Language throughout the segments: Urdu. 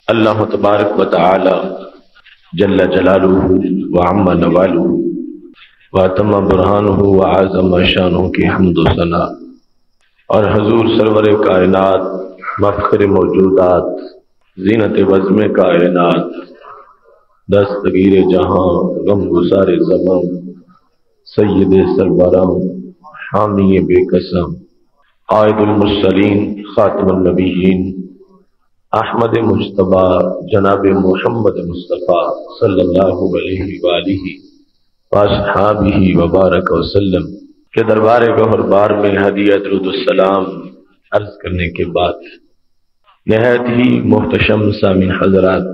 اللہ تبارک و تعالی جل جلالہ وعم نوالہ واتم برہانہ وعظم شانہ کی حمد و ثنا اور حضور سرور کائنات مفخر موجودات زینت بزم کائنات دستگیر جہاں غم گزار زمان سید سربراہ حامی بے قسم قائد المرسلین خاتم النبیین احمد مجتبی جناب محمد مصطفیٰ صلی اللہ علیہ وآلہ واصحابہ وبارک وسلم کے دربار گوہر بار میں ہدیہ درود السلام عرض کرنے کے بعد نہایت ہی محتشم سامعین حضرات،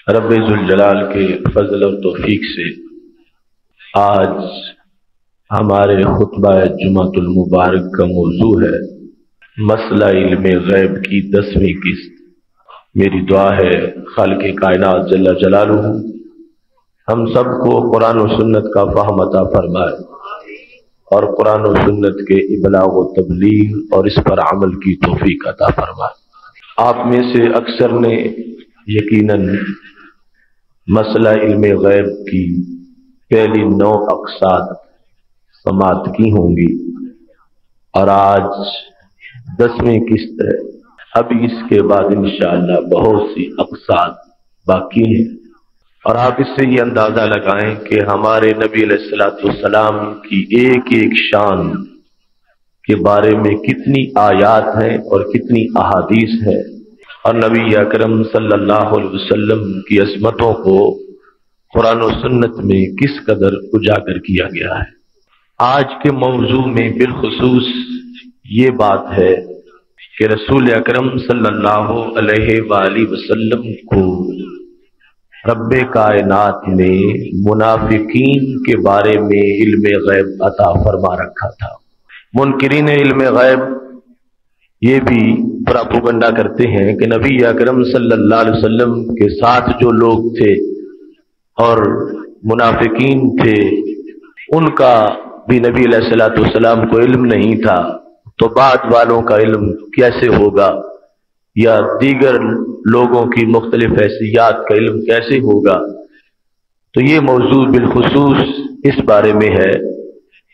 رب ذوالجلال کے فضل اور توفیق سے آج ہمارے خطبہ جمعۃ المبارک کا موضوع ہے مسئلہ علم غیب کی 10ویں قسط۔ میری دعا ہے خالق کائنات جل جلالہ ہم سب کو قرآن و سنت کا فہم عطا فرمائے اور قرآن و سنت کے ابلاغ و تبلیغ اور اس پر عمل کی توفیق عطا فرمائے۔ آپ میں سے اکثر نے یقیناً مسئلہ علم غیب کی پہلی 9 اقساط سماعت کی ہوں گی اور آج 10ویں قسط ہے۔ ابھی اس کے بعد انشاءاللہ بہت سی اقساط باقی ہیں اور آپ اس سے یہ اندازہ لگائیں کہ ہمارے نبی علیہ الصلوۃ والسلام کی ایک ایک شان کے بارے میں کتنی آیات ہیں اور کتنی احادیث ہیں، اور نبی اکرم صلی اللہ علیہ وسلم کی عظمتوں کو قرآن و سنت میں کس قدر اجاگر کیا گیا ہے۔ آج کے موضوع میں بالخصوص یہ بات ہے کہ رسول اکرم صلی اللہ علیہ وآلہ وسلم کو رب کائنات نے منافقین کے بارے میں علم غیب عطا فرما رکھا تھا۔ منکرین علم غیب یہ بھی پراپوگنڈا کرتے ہیں کہ نبی اکرم صلی اللہ علیہ وسلم کے ساتھ جو لوگ تھے اور منافقین تھے ان کا بھی نبی علیہ الصلوۃ والسلام کو علم نہیں تھا، تو بعد والوں کا علم کیسے ہوگا، یا دیگر لوگوں کی مختلف حیثیات کا علم کیسے ہوگا۔ تو یہ موضوع بالخصوص اس بارے میں ہے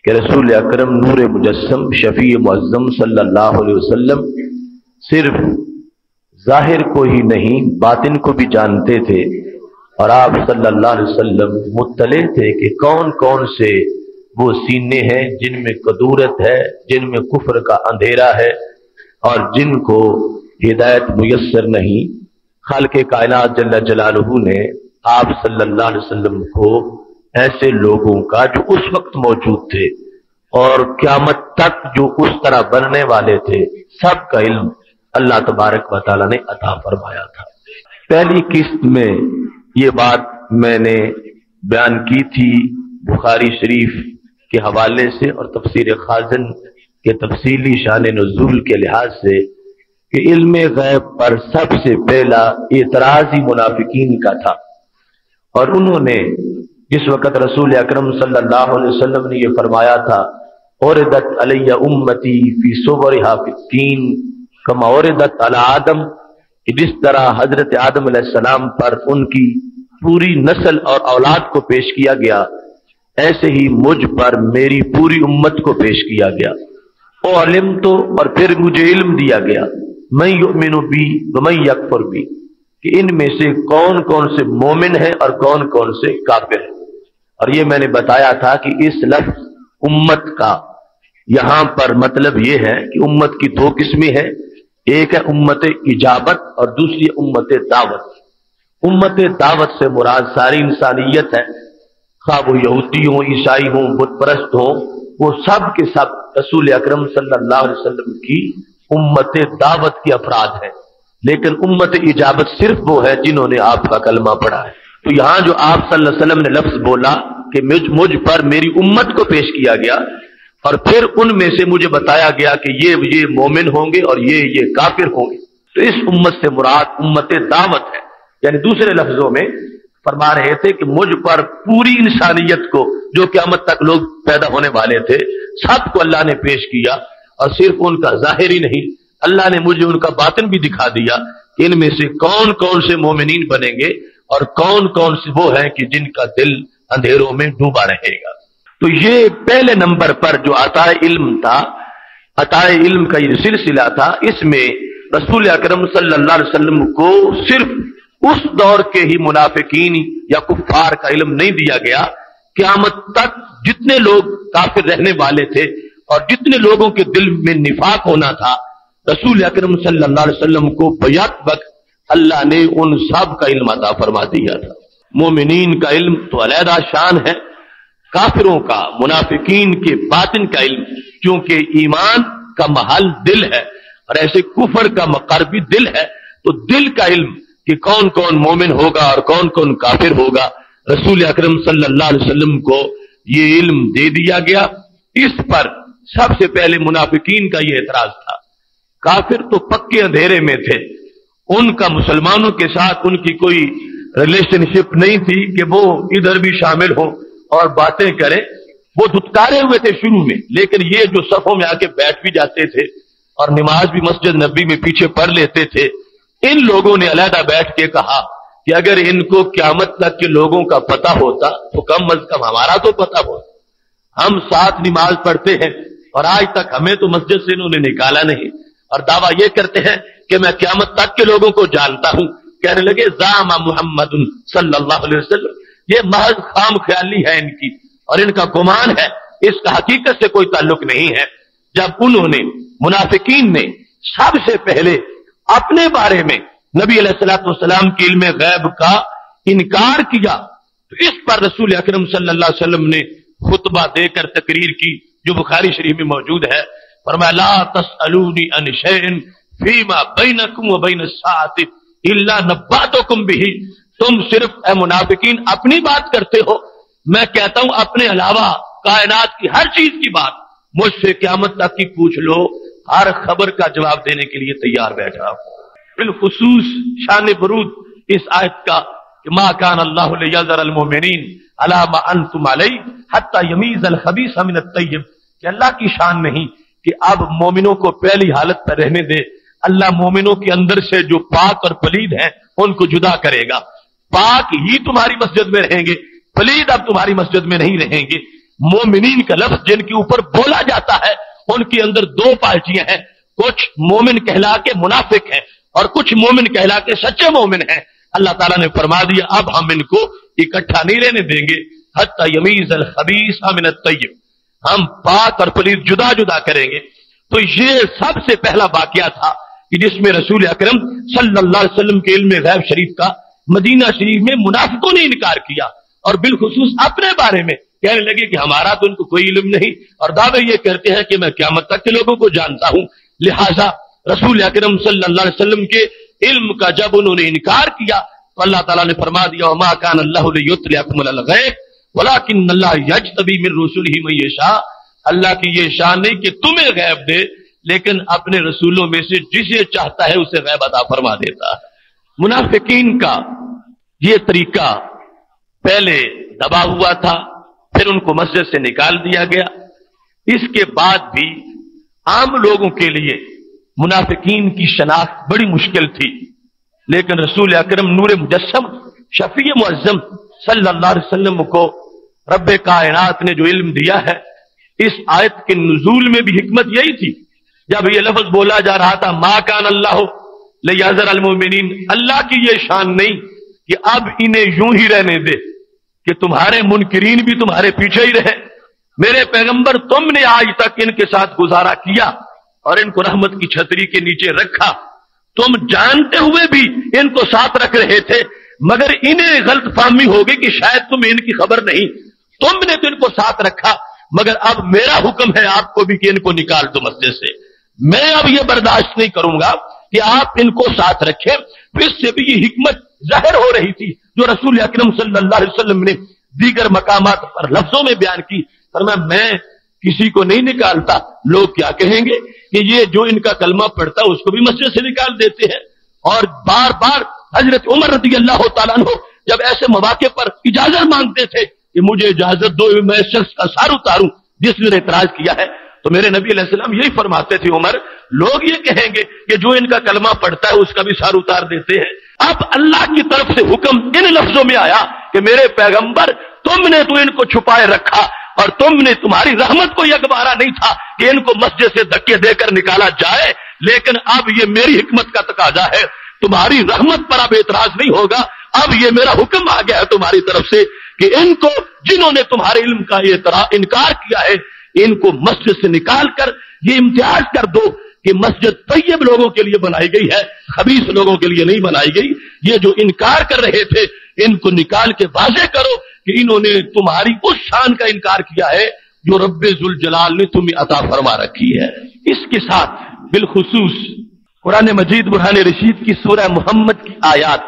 کہ رسول اکرم نور مجسم شفیع معظم صلی اللہ علیہ وسلم صرف ظاہر کو ہی نہیں باطن کو بھی جانتے تھے، اور آپ صلی اللہ علیہ وسلم مطلع تھے کہ کون کون سے وہ سینے ہیں جن میں کدورت ہے، جن میں کفر کا اندھیرا ہے اور جن کو ہدایت میسر نہیں۔ خالق کائنات جل جلالہ نے آپ صلی اللہ علیہ وسلم کو ایسے لوگوں کا جو اس وقت موجود تھے اور قیامت تک جو اس طرح بننے والے تھے سب کا علم اللہ تبارک و تعالی نے عطا فرمایا تھا۔ پہلی قسط میں یہ بات میں نے بیان کی تھی بخاری شریف کے حوالے سے اور تفسیر خازن کے تفصیلی شان نزول کے لحاظ سے کہ علم غیب پر سب سے پہلا اعتراض ہی منافقین کا تھا، اور انہوں نے جس وقت رسول اکرم صلی اللہ علیہ وسلم نے یہ فرمایا تھا اوردت علی امتی فی صورہا فی التین کما اوردت علی آدم، کہ جس طرح حضرت آدم علیہ السلام پر ان کی پوری نسل اور اولاد کو پیش کیا گیا ایسے ہی مجھ پر میری پوری امت کو پیش کیا گیا۔ او علم تو، اور پھر مجھے علم دیا گیا، من یؤمن بی ومن یکفر بی، کہ ان میں سے کون کون سے مومن ہیں اور کون کون سے کافر ہیں۔ اور یہ میں نے بتایا تھا کہ اس لفظ امت کا یہاں پر مطلب یہ ہے کہ امت کی 2 قسمیں ہیں، ایک ہے امت اجابت اور دوسری امت دعوت۔ امت دعوت سے مراد ساری انسانیت ہے، خواہ وہ یہودی ہوں، عیسائی ہوں، بت پرست ہوں، وہ سب کے سب رسول اکرم صلی اللہ علیہ وسلم کی امت دعوت کے افراد ہیں۔ لیکن امت اجابت صرف وہ ہے جنہوں نے آپ کا کلمہ پڑھا ہے۔ تو یہاں جو آپ صلی اللہ علیہ وسلم نے لفظ بولا کہ مجھ پر میری امت کو پیش کیا گیا اور پھر ان میں سے مجھے بتایا گیا کہ یہ مومن ہوں گے اور یہ کافر ہوں گے، تو اس امت سے مراد امت دعوت ہے۔ یعنی دوسرے لفظوں میں فرما رہے تھے کہ مجھ پر پوری انسانیت کو جو قیامت تک لوگ پیدا ہونے والے تھے سب کو اللہ نے پیش کیا، اور صرف ان کا ظاہر ہی نہیں، اللہ نے مجھے ان کا باطن بھی دکھا دیا ان میں سے کون کون سے مومنین بنیں گے اور کون کون سے وہ ہیں کہ جن کا دل اندھیروں میں ڈوبا رہے گا۔ تو یہ پہلے نمبر پر جو عطائے علم تھا، عطائے علم کا یہ سلسلہ تھا، اس میں رسول اکرم صلی اللہ علیہ وسلم کو صرف اس دور کے ہی منافقین یا کفار کا علم نہیں دیا گیا، قیامت تک جتنے لوگ کافر رہنے والے تھے اور جتنے لوگوں کے دل میں نفاق ہونا تھا، رسول اکرم صلی اللہ علیہ وسلم کو بیک وقت اللہ نے ان سب کا علم عطا فرما دیا تھا۔ مومنین کا علم تو علیحدہ شان ہے، کافروں کا، منافقین کے باطن کا علم، کیونکہ ایمان کا محل دل ہے اور ایسے کفر کا مقر بھی دل ہے، تو دل کا علم کہ کون کون مومن ہوگا اور کون کون کافر ہوگا، رسول اکرم صلی اللہ علیہ وسلم کو یہ علم دے دیا گیا۔ اس پر سب سے پہلے منافقین کا یہ اعتراض تھا، کافر تو پکے اندھیرے میں تھے، ان کا مسلمانوں کے ساتھ ان کی کوئی ریلیشن شپ نہیں تھی کہ وہ ادھر بھی شامل ہوں اور باتیں کریں، وہ دھتکارے ہوئے تھے شروع میں، لیکن یہ جو صفوں میں آ کے بیٹھ بھی جاتے تھے اور نماز بھی مسجد نبی میں پیچھے پڑھ لیتے تھے، ان لوگوں نے علیحدہ بیٹھ کے کہا کہ اگر ان کو قیامت تک کے لوگوں کا پتہ ہوتا تو کم از کم ہمارا تو پتہ ہوتا، ہم ساتھ نماز پڑھتے ہیں اور آج تک ہمیں تو مسجد سے انہوں نے نکالا نہیں، اور دعویٰ یہ کرتے ہیں کہ میں قیامت تک کے لوگوں کو جانتا ہوں۔ کہنے لگے زعم محمد صلی اللہ علیہ وسلم، یہ محض خام خیالی ہے ان کی اور ان کا گمان ہے، اس کا حقیقت سے کوئی تعلق نہیں ہے۔ جب انہوں نے، منافقین نے سب سے پہلے اپنے بارے میں نبی علیہ الصلوۃ والسلام کے علم غیب کا انکار کیا، تو اس پر رسول اکرم صلی اللہ علیہ وسلم نے خطبہ دے کر تقریر کی جو بخاری شریف میں موجود ہے، فرمایا لا تسألونی عن شیء فیما بینکم وبین الساعۃ الا نبأتکم بہ، تم صرف اے منافقین اپنی بات کرتے ہو، میں کہتا ہوں اپنے علاوہ کائنات کی ہر چیز کی بات مجھ سے قیامت تک کی پوچھ لو، ہر خبر کا جواب دینے کے لیے تیار بیٹھا ہوں۔ بالخصوص شان برود اس آیت کا کہ ما کان اللہ لیذر المؤمنین علی ما انتم علیہ حتی یمیز الخبیث من الطیب، کہ اللہ کی شان نہیں کہ اب مومنوں کو پہلی حالت پر رہنے دے، اللہ مومنوں کے اندر سے جو پاک اور پلید ہیں ان کو جدا کرے گا، پاک ہی تمہاری مسجد میں رہیں گے، پلید اب تمہاری مسجد میں نہیں رہیں گے۔ مومنین کا لفظ جن کے اوپر بولا جاتا ہے ان کے اندر دو پارٹیاں ہیں، کچھ مومن کہلا کے منافق ہیں اور کچھ مومن کہلا کے سچے مومن ہیں۔ اللہ تعالیٰ نے فرما دیا اب ہم ان کو اکٹھا نہیں رہنے دیں گے، حتی یمیز الخبیث من الطیب، ہم پاک اور پلید جدا جدا کریں گے۔ تو یہ سب سے پہلا واقعہ تھا کہ جس میں رسول اکرم صلی اللہ علیہ وسلم کے علم غیب شریف کا مدینہ شریف میں منافقوں نے انکار کیا اور بالخصوص اپنے بارے میں کہنے لگے کہ ہمارا تو ان کو کوئی علم نہیں، اور دعوے یہ کرتے ہیں کہ میں قیامت تک کے لوگوں کو جانتا ہوں۔ لہذا رسول اکرم صلی اللہ علیہ وسلم کے علم کا جب انہوں نے انکار کیا تو اللہ تعالیٰ نے فرما دیا وما کان اللہ لیطلعکم علی الغیب ولکن اللہ یجتبی من رسلہ من یشاء، اللہ کی یہ شان نہیں کہ تمہیں غیب دے، لیکن اپنے رسولوں میں سے جسے چاہتا ہے اسے غیب عطا فرما دیتا ہے۔ منافقین کا یہ طریقہ پہلے دبا ہوا تھا، پھر ان کو مسجد سے نکال دیا گیا، اس کے بعد بھی عام لوگوں کے لیے منافقین کی شناخت بڑی مشکل تھی، لیکن رسول اکرم نور مجسم شفیع معظم صلی اللہ علیہ وسلم کو رب کائنات نے جو علم دیا ہے، اس آیت کے نزول میں بھی حکمت یہی تھی۔ جب یہ لفظ بولا جا رہا تھا ما کان اللہ لیذر المؤمنین، اللہ کی یہ شان نہیں کہ اب انہیں یوں ہی رہنے دے کہ تمہارے منکرین بھی تمہارے پیچھے ہی رہے، میرے پیغمبر تم نے آج تک ان کے ساتھ گزارا کیا اور ان کو رحمت کی چھتری کے نیچے رکھا، تم جانتے ہوئے بھی ان کو ساتھ رکھ رہے تھے، مگر انہیں غلط فہمی ہوگی کہ شاید تمہیں ان کی خبر نہیں، تم نے تو ان کو ساتھ رکھا، مگر اب میرا حکم ہے آپ کو بھی کہ ان کو نکال دو مسجد سے، میں اب یہ برداشت نہیں کروں گا کہ آپ ان کو ساتھ رکھیں۔ تو اس سے بھی یہ حکمت ظاہر ہو رہی تھی جو رسول اکرم صلی اللہ علیہ وسلم نے دیگر مقامات پر لفظوں میں بیان کی، فرمایا میں کسی کو نہیں نکالتا، لوگ کیا کہیں گے کہ یہ جو ان کا کلمہ پڑھتا ہے اس کو بھی مسجد سے نکال دیتے ہیں۔ اور بار بار حضرت عمر رضی اللہ تعالیٰ عنہ جب ایسے مواقع پر اجازت مانگتے تھے کہ مجھے اجازت دو میں اس شخص کا سار اتاروں جس نے اعتراض کیا ہے، تو میرے نبی علیہ السلام یہی فرماتے تھے عمر، لوگ یہ کہیں گے کہ جو ان کا کلمہ پڑھتا ہے اس کا بھی سر اتار دیتے ہیں۔ اب اللہ کی طرف سے حکم ان لفظوں میں آیا کہ میرے پیغمبر تم نے تو ان کو چھپائے رکھا، اور تمہاری رحمت کو یہ گوارا نہیں تھا کہ ان کو مسجد سے دھکے دے کر نکالا جائے، لیکن اب یہ میری حکمت کا تقاضا ہے، تمہاری رحمت پر اب اعتراض نہیں ہوگا، اب یہ میرا حکم آ گیا ہے تمہاری طرف سے کہ ان کو جنہوں نے تمہارے علم کا انکار کیا ہے ان کو مسجد سے نکال کر یہ امتیاز کر دو کہ مسجد طیب لوگوں کے لیے بنائی گئی ہے، خبیث لوگوں کے لیے نہیں بنائی گئی۔ یہ جو انکار کر رہے تھے ان کو نکال کے واضح کرو کہ انہوں نے تمہاری اس شان کا انکار کیا ہے جو رب ذوالجلال نے تمہیں عطا فرما رکھی ہے۔ اس کے ساتھ بالخصوص قرآن مجید برہان رشید کی سورہ محمد کی آیات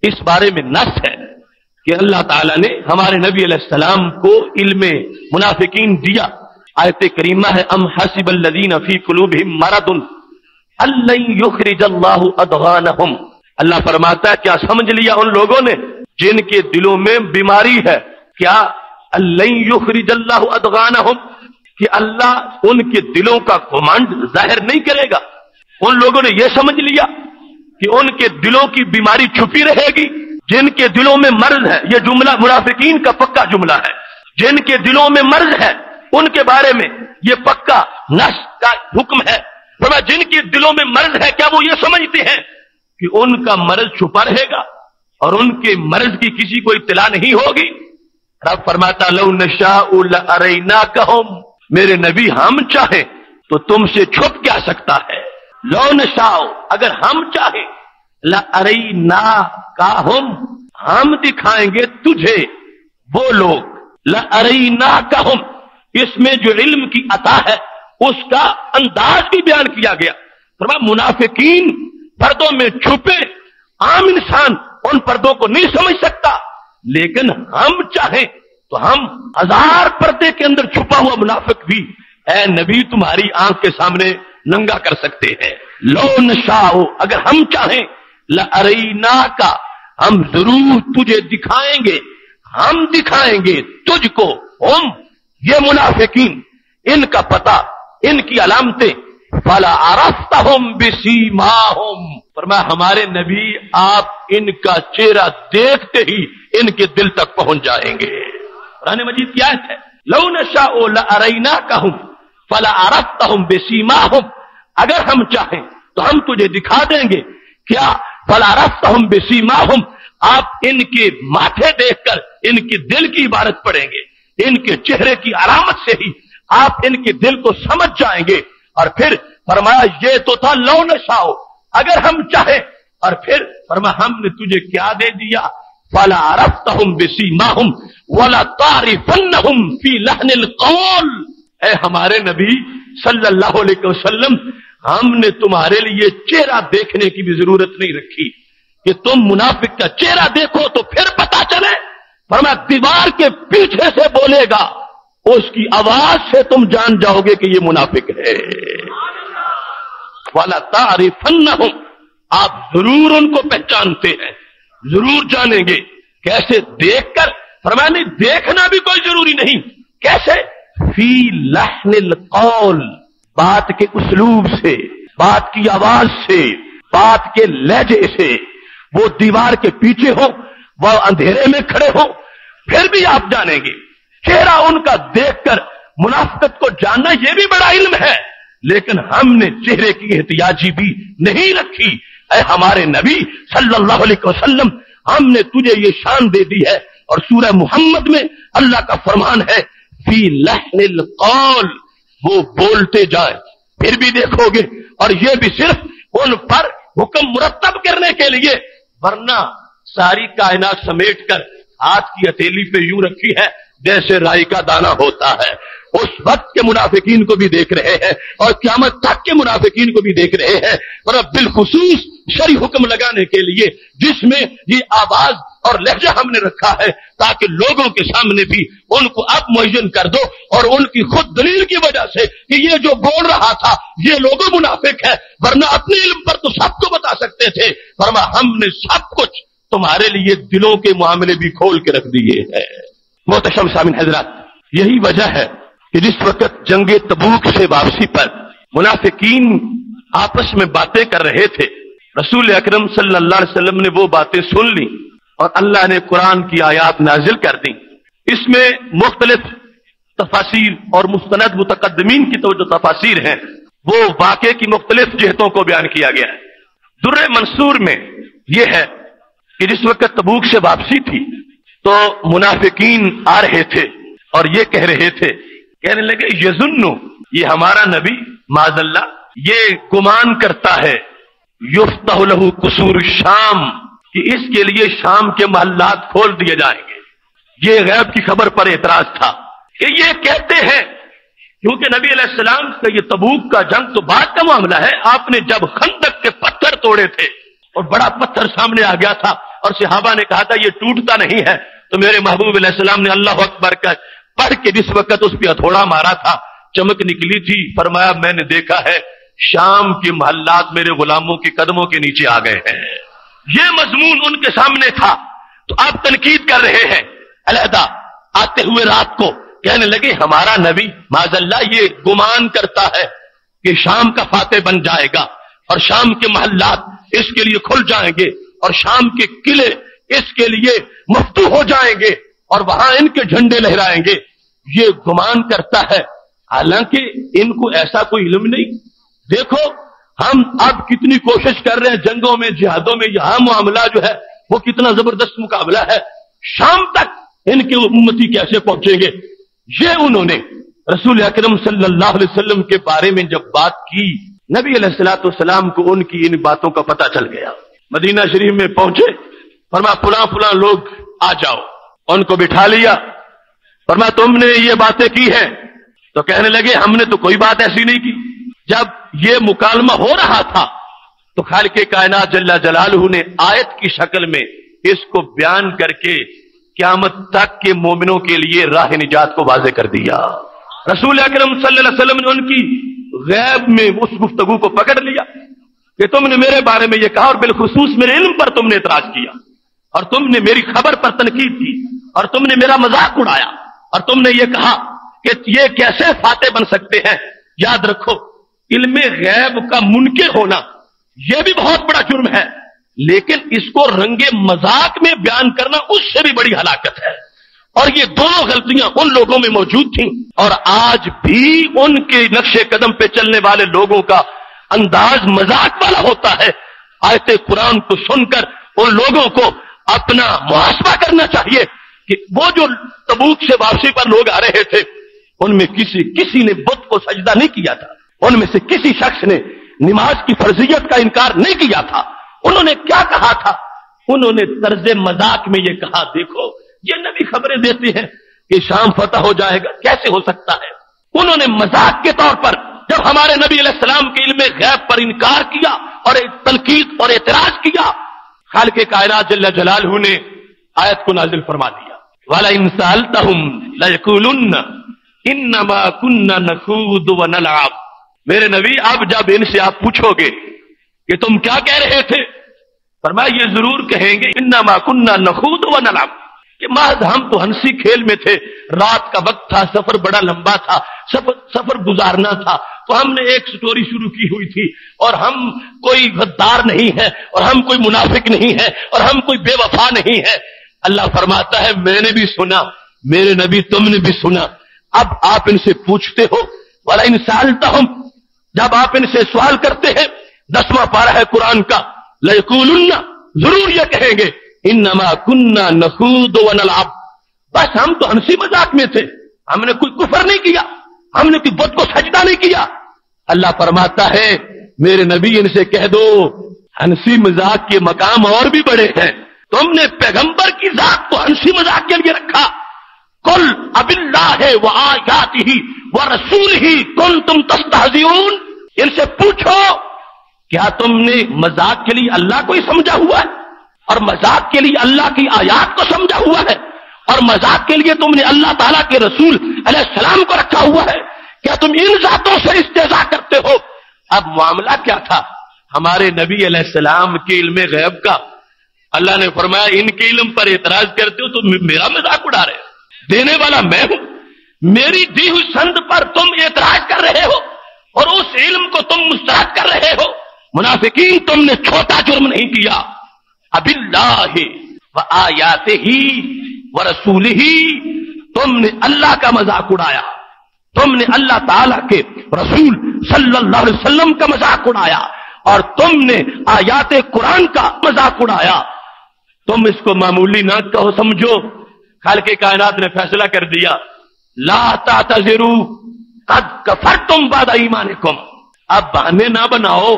اس بارے میں نص ہے کہ اللہ تعالیٰ نے ہمارے نبی علیہ السلام کو علم منافقین دیا۔ آیت کریمہ ہے ام حسب الذین فی قلوبہم مرض ان لن یخرج اللہ اضغانہم۔ اللہ فرماتا ہے کیا سمجھ لیا ان لوگوں نے جن کے دلوں میں بیماری ہے، کیا ان لن یخرج اللہ اضغانہم، کہ اللہ ان کے دلوں کا گھمنڈ ظاہر نہیں کرے گا۔ ان لوگوں نے یہ سمجھ لیا کہ ان کے دلوں کی بیماری چھپی رہے گی۔ جن کے دلوں میں مرض ہے، یہ جملہ منافقین کا پکا جملہ ہے، جن کے دلوں میں مرض ہے ان کے بارے میں یہ پکا نص کا حکم ہے۔ فرمایا جن کے دلوں میں مرض ہے کیا وہ یہ سمجھتے ہیں کہ ان کا مرض چھپا رہے گا اور ان کے مرض کی کسی کو اطلاع نہیں ہوگی؟ رب فرماتا لو نشاء لاریناکہم، میرے نبی ہم چاہیں تو تم سے چھپ کیا سکتا ہے؟ لو نشاء، اگر ہم چاہیں، لاریناکہم، ہم دکھائیں گے تجھے وہ لوگ، لاریناکہم، اس میں جو علم کی عطا ہے اس کا انداز بھی بیان کیا گیا۔ فرمایا منافقین پردوں میں چھپے، عام انسان ان پردوں کو نہیں سمجھ سکتا، لیکن ہم چاہیں تو ہم ہزار پردے کے اندر چھپا ہوا منافق بھی اے نبی تمہاری آنکھ کے سامنے ننگا کر سکتے ہیں۔ لو نشاء، اگر ہم چاہیں، لاریناک، ہم ضرور تجھے دکھائیں گے، ہم دکھائیں گے تجھ کو، ہم یہ منافقین، ان کا پتہ، ان کی علامتیں، فلا عرفتہم بسیماہم، فرمایا ہمارے نبی آپ ان کا چہرہ دیکھتے ہی ان کے دل تک پہنچ جائیں گے۔ قرآن مجید کی آیت ہے لو نشاء لاریناکہم فلا عرفتہم بسیماہم، اگر ہم چاہیں تو ہم تجھے دکھا دیں گے، کیا فلا عرفتہم بسیماہم، آپ ان کے ماتھے دیکھ کر ان کے دل کی عبارت پڑھیں گے، ان کے چہرے کی علامت سے ہی آپ ان کے دل کو سمجھ جائیں گے۔ اور پھر فرمایا یہ تو تھا لو نشاء، اگر ہم چاہیں، اور پھر فرمایا ہم نے تجھے کیا دے دیا، فلا عرفتہم بسیماہم ولتعرفنہم فی لحن القول، اے ہمارے نبی صلی اللہ علیہ وسلم، ہم نے تمہارے لیے چہرہ دیکھنے کی بھی ضرورت نہیں رکھی کہ تم منافق کا چہرہ دیکھو تو پھر پتا چلے۔ فرمایا دیوار کے پیچھے سے بولے گا، اس کی آواز سے تم جان جاؤ گے کہ یہ منافق ہے۔ وَلَتَعْرِفَنَّهُمْ، آپ ضرور ان کو پہچانتے ہیں، ضرور جانیں گے۔ کیسے؟ دیکھ کر۔ فرمایا نہیں، دیکھنا بھی کوئی ضروری نہیں۔ کیسے؟ فی لحن القول، بات کے اسلوب سے، بات کی آواز سے، بات کے لہجے سے۔ وہ دیوار کے پیچھے ہو، وہ اندھیرے میں کھڑے ہو، پھر بھی آپ جانیں گے۔ چہرہ ان کا دیکھ کر منافقت کو جاننا یہ بھی بڑا علم ہے، لیکن ہم نے چہرے کی احتیاطی بھی نہیں رکھی۔ اے ہمارے نبی صلی اللہ علیہ وسلم، ہم نے تجھے یہ شان دے دی ہے، اور سورہ محمد میں اللہ کا فرمان ہے فی لحن القول، وہ بولتے جائیں پھر بھی دیکھو گے، اور یہ بھی صرف ان پر حکم مرتب کرنے کے لیے، ورنہ ساری کائنات سمیٹ کر ہاتھ کی ہتھیلی پہ یوں رکھی ہے جیسے رائی کا دانہ ہوتا ہے۔ اس وقت کے منافقین کو بھی دیکھ رہے ہیں اور قیامت تک کے منافقین کو بھی دیکھ رہے ہیں، اور اب بالخصوص شرعی حکم لگانے کے لیے جس میں یہ آواز اور لہجہ ہم نے رکھا ہے تاکہ لوگوں کے سامنے بھی ان کو اب معین کر دو، اور ان کی خود دلیل کی وجہ سے کہ یہ جو بول رہا تھا یہ لوگوں منافق ہے، ورنہ اپنے علم پر تو سب کو بتا سکتے تھے۔ فرما ہم نے سب کچھ تمہارے لیے دلوں کے معاملے بھی کھول کے رکھ دیے ہیں۔ محتشم سامعین حضرات، یہی وجہ ہے کہ جس وقت جنگ تبوک سے واپسی پر منافقین آپس میں باتیں کر رہے تھے، رسول اکرم صلی اللہ علیہ وسلم نے وہ باتیں سن لی اور اللہ نے قرآن کی آیات نازل کر دی۔ اس میں مختلف تفاسیر اور مستند متقدمین کی جو تفاسیر ہیں وہ واقعے کی مختلف جہتوں کو بیان کیا گیا ہے۔ در منصور میں یہ ہے کہ جس وقت تبوک سے واپسی تھی تو منافقین آ رہے تھے اور یہ کہہ رہے تھے، کہنے لگے یظنو، یہ ہمارا نبی معاذ اللہ یہ گمان کرتا ہے، یفتح لہ قصور الشام، کہ اس کے لیے شام کے محلات کھول دیے جائیں گے۔ یہ غیب کی خبر پر اعتراض تھا کہ یہ کہتے ہیں، کیونکہ نبی علیہ السلام کا یہ تبوک کا جنگ تو بعد کا معاملہ ہے، آپ نے جب خندق کے پتھر توڑے تھے اور بڑا پتھر سامنے آ گیا تھا اور صحابہ نے کہا تھا یہ ٹوٹتا نہیں ہے، تو میرے محبوب علیہ السلام نے اللہ اکبر کا پڑھ کے جس وقت اس پہ ہتھوڑا مارا تھا چمک نکلی تھی، فرمایا میں نے دیکھا ہے شام کے محلات میرے غلاموں کے قدموں کے نیچے آ گئے ہیں۔ یہ مضمون ان کے سامنے تھا، تو آپ تنقید کر رہے ہیں۔ علیحدہ آتے ہوئے رات کو کہنے لگے ہمارا نبی معاذ اللہ یہ گمان کرتا ہے کہ شام کا فاتح بن جائے گا اور شام کے محلات اس کے لیے کھل جائیں گے اور شام کے قلعے اس کے لیے مفتوح ہو جائیں گے اور وہاں ان کے جھنڈے لہرائیں گے، یہ گمان کرتا ہے، حالانکہ ان کو ایسا کوئی علم نہیں۔ دیکھو ہم اب کتنی کوشش کر رہے ہیں جنگوں میں جہادوں میں، یہاں معاملہ جو ہے وہ کتنا زبردست مقابلہ ہے، شام تک ان کے امتی کیسے پہنچیں گے؟ یہ انہوں نے رسول اکرم صلی اللہ علیہ وسلم کے بارے میں جب بات کی، نبی علیہ الصلوۃ والسلام کو ان کی ان باتوں کا پتہ چل گیا۔ مدینہ شریف میں پہنچے، فرمایا فلاں فلاں لوگ آ جاؤ، ان کو بٹھا لیا، فرمایا تم نے یہ باتیں کی ہیں؟ تو کہنے لگے ہم نے تو کوئی بات ایسی نہیں کی۔ جب یہ مکالمہ ہو رہا تھا تو خالق کائنات جل جلالہ نے آیت کی شکل میں اس کو بیان کر کے قیامت تک کے مومنوں کے لیے راہ نجات کو واضح کر دیا۔ رسول اکرم صلی اللہ علیہ وسلم نے ان کی غیب میں اس گفتگو کو پکڑ لیا کہ تم نے میرے بارے میں یہ کہا اور بالخصوص میرے علم پر تم نے اعتراض کیا اور تم نے میری خبر پر تنقید کی اور تم نے میرا مذاق اڑایا اور تم نے یہ کہا کہ یہ کیسے فاتح بن سکتے ہیں۔ یاد رکھو علم غیب کا منکر ہونا یہ بھی بہت بڑا جرم ہے، لیکن اس کو رنگ مذاق میں بیان کرنا اس سے بھی بڑی ہلاکت ہے، اور یہ دونوں غلطیاں ان لوگوں میں موجود تھیں اور آج بھی ان کے نقش قدم پہ چلنے والے لوگوں کا انداز مذاق والا ہوتا ہے۔ آیت قرآن کو سن کر ان لوگوں کو اپنا محاسبہ کرنا چاہیے کہ وہ جو تبوک سے واپسی پر لوگ آ رہے تھے ان میں کسی نے بت کو سجدہ نہیں کیا تھا، ان میں سے کسی شخص نے نماز کی فرضیت کا انکار نہیں کیا تھا۔ انہوں نے کیا کہا تھا؟ انہوں نے طرز مذاق میں یہ کہا دیکھو یہ نبی خبریں دیتے ہیں کہ شام فتح ہو جائے گا، کیسے ہو سکتا ہے؟ انہوں نے مذاق کے طور پر جب ہمارے نبی علیہ السلام کے علم غیب پر انکار کیا اور تنقید اور اعتراض کیا، خالق کائنات جل جلالہ نے آیت کو نازل فرما دیا، وَلَئِن سَأَلْتَهُمْ لَيَقُولُنَّ إِنَّمَا كُنَّا نَخُوضُ وَنَلْعَبُ۔ میرے نبی اب جب ان سے آپ پوچھو گے کہ تم کیا کہہ رہے تھے، فرمایا یہ ضرور کہیں گے انما كنا نخوض ونلعب، کہ محض ہم تو ہنسی کھیل میں تھے، رات کا وقت تھا، سفر بڑا لمبا تھا، سفر گزارنا تھا، تو ہم نے ایک سٹوری شروع کی ہوئی تھی اور ہم کوئی غدار نہیں ہے اور ہم کوئی منافق نہیں ہے اور ہم کوئی بے وفا نہیں ہے۔ اللہ فرماتا ہے میں نے بھی سنا، میرے نبی تم نے بھی سنا۔ اب آپ ان سے پوچھتے ہو، وَلَئِن سَأَلْتَهُمْ، جب آپ ان سے سوال کرتے ہیں، 10واں پارہ ہے قرآن کا، لَيَقُولُنَّ، ضرور یہ کہیں گے انما كنا نخوض ونلعب، بس ہم تو ہنسی مذاق میں تھے، ہم نے کوئی کفر نہیں کیا، ہم نے کوئی بت کو سجدہ نہیں کیا۔ اللہ فرماتا ہے میرے نبی ان سے کہہ دو ہنسی مذاق کے مقام اور بھی بڑے ہیں، تم نے پیغمبر کی ذات کو ہنسی مذاق کے لیے رکھا۔ قل اب اللہ وآیاتہ ورسولہ کنتم تستہزئون، ان سے پوچھو کیا تم نے مذاق کے لیے اللہ کو ہی سمجھا ہوا ہے اور مذاق کے لیے اللہ کی آیات کو سمجھا ہوا ہے اور مذاق کے لیے تم نے اللہ تعالیٰ کے رسول علیہ السلام کو رکھا ہوا ہے؟ کیا تم ان ذاتوں سے استہزاء کرتے ہو؟ اب معاملہ کیا تھا؟ ہمارے نبی علیہ السلام کے علم غیب کا اللہ نے فرمایا ان کے علم پر اعتراض کرتے ہو تو میرا مذاق اڑا رہے ہو، دینے والا میں ہوں، میری دی ہوئی سند پر تم اعتراض کر رہے ہو اور اس علم کو تم مسترد کر رہے ہو. منافقین تم نے چھوٹا جرم نہیں کیا. اب اللہ و آیاتہ و رسولہ، تم نے اللہ کا مذاق اڑایا، تم نے اللہ تعالی کے رسول صلی اللہ علیہ وسلم کا مذاق اڑایا اور تم نے آیات قرآن کا مذاق اڑایا. تم اس کو معمولی نہ کہو، سمجھو خالق کائنات نے فیصلہ کر دیا. لا تعتذروا قد کفرتم بعد ایمانکم. اب بہانے نہ بناؤ،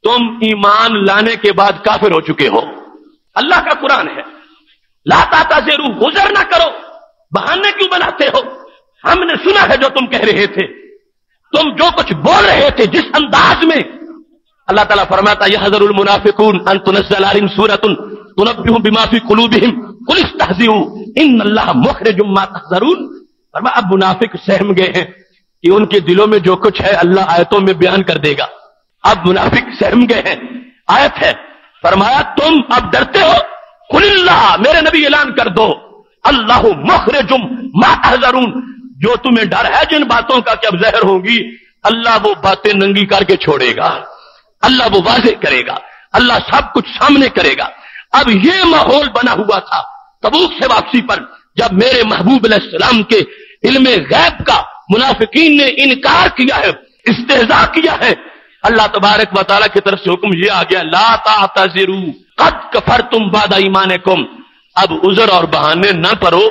تم ایمان لانے کے بعد کافر ہو چکے ہو. اللہ کا قرآن ہے. لا تعتذروا، گزر نہ کرو، بہانے کیوں بناتے ہو؟ ہم نے سنا ہے جو تم کہہ رہے تھے، تم جو کچھ بول رہے تھے جس انداز میں. اللہ تعالیٰ فرماتا یحذر المنافقون ان تنزل علیہم سورۃ تنبئہم بما فی قلوبہم قل استہزئوا ان اللہ مخرج ما تحذرون. فرمایا اب منافق سہم گئے ہیں کہ ان کے دلوں میں جو کچھ ہے اللہ آیتوں میں بیان کر دے گا. اب منافق سہم گئے ہیں. آیت ہے، فرمایا تم اب ڈرتے ہو، قل اللہ، میرے نبی اعلان کر دو، اللہ مخرج ما تحذرون، جو تمہیں ڈر ہے جن باتوں کا کہ اب زہر ہوگی، اللہ وہ باتیں ننگی کر کے چھوڑے گا، اللہ وہ واضح کرے گا، اللہ سب کچھ سامنے کرے گا. اب یہ ماحول بنا ہوا تھا تبوک سے واپسی پر، جب میرے محبوب علیہ السلام کے علم غیب کا منافقین نے انکار کیا ہے، استہزاء کیا ہے. اللہ تبارک و تعالیٰ کی طرف سے حکم یہ آ گیا لا تعتذروا قد کفرتم بعد ایمانکم. اب عذر اور بہانے نہ کرو،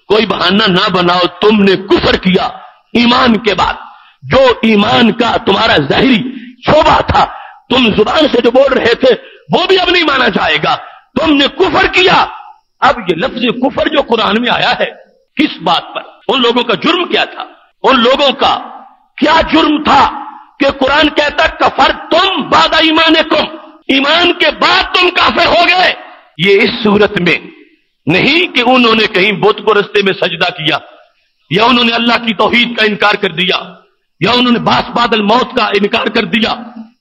کوئی بہانہ نہ بناؤ، تم نے کفر کیا ایمان کے بعد. جو ایمان کا تمہارا ظاہری شعبہ تھا، تم زبان سے جو بول رہے تھے وہ بھی اب نہیں مانا جائے گا. تم نے کفر کیا. اب یہ لفظ کفر جو قرآن میں آیا ہے کس بات پر؟ ان لوگوں کا جرم کیا تھا؟ ان لوگوں کا کیا جرم تھا کہ قرآن کہتا کفر تم بعد ایمانکم، ایمان کے بعد تم کافر ہو گئے. یہ اس صورت میں نہیں کہ انہوں نے کہیں بت کو رستے میں سجدہ کیا، یا انہوں نے اللہ کی توحید کا انکار کر دیا، یا انہوں نے باس بعد الموت کا انکار کر دیا،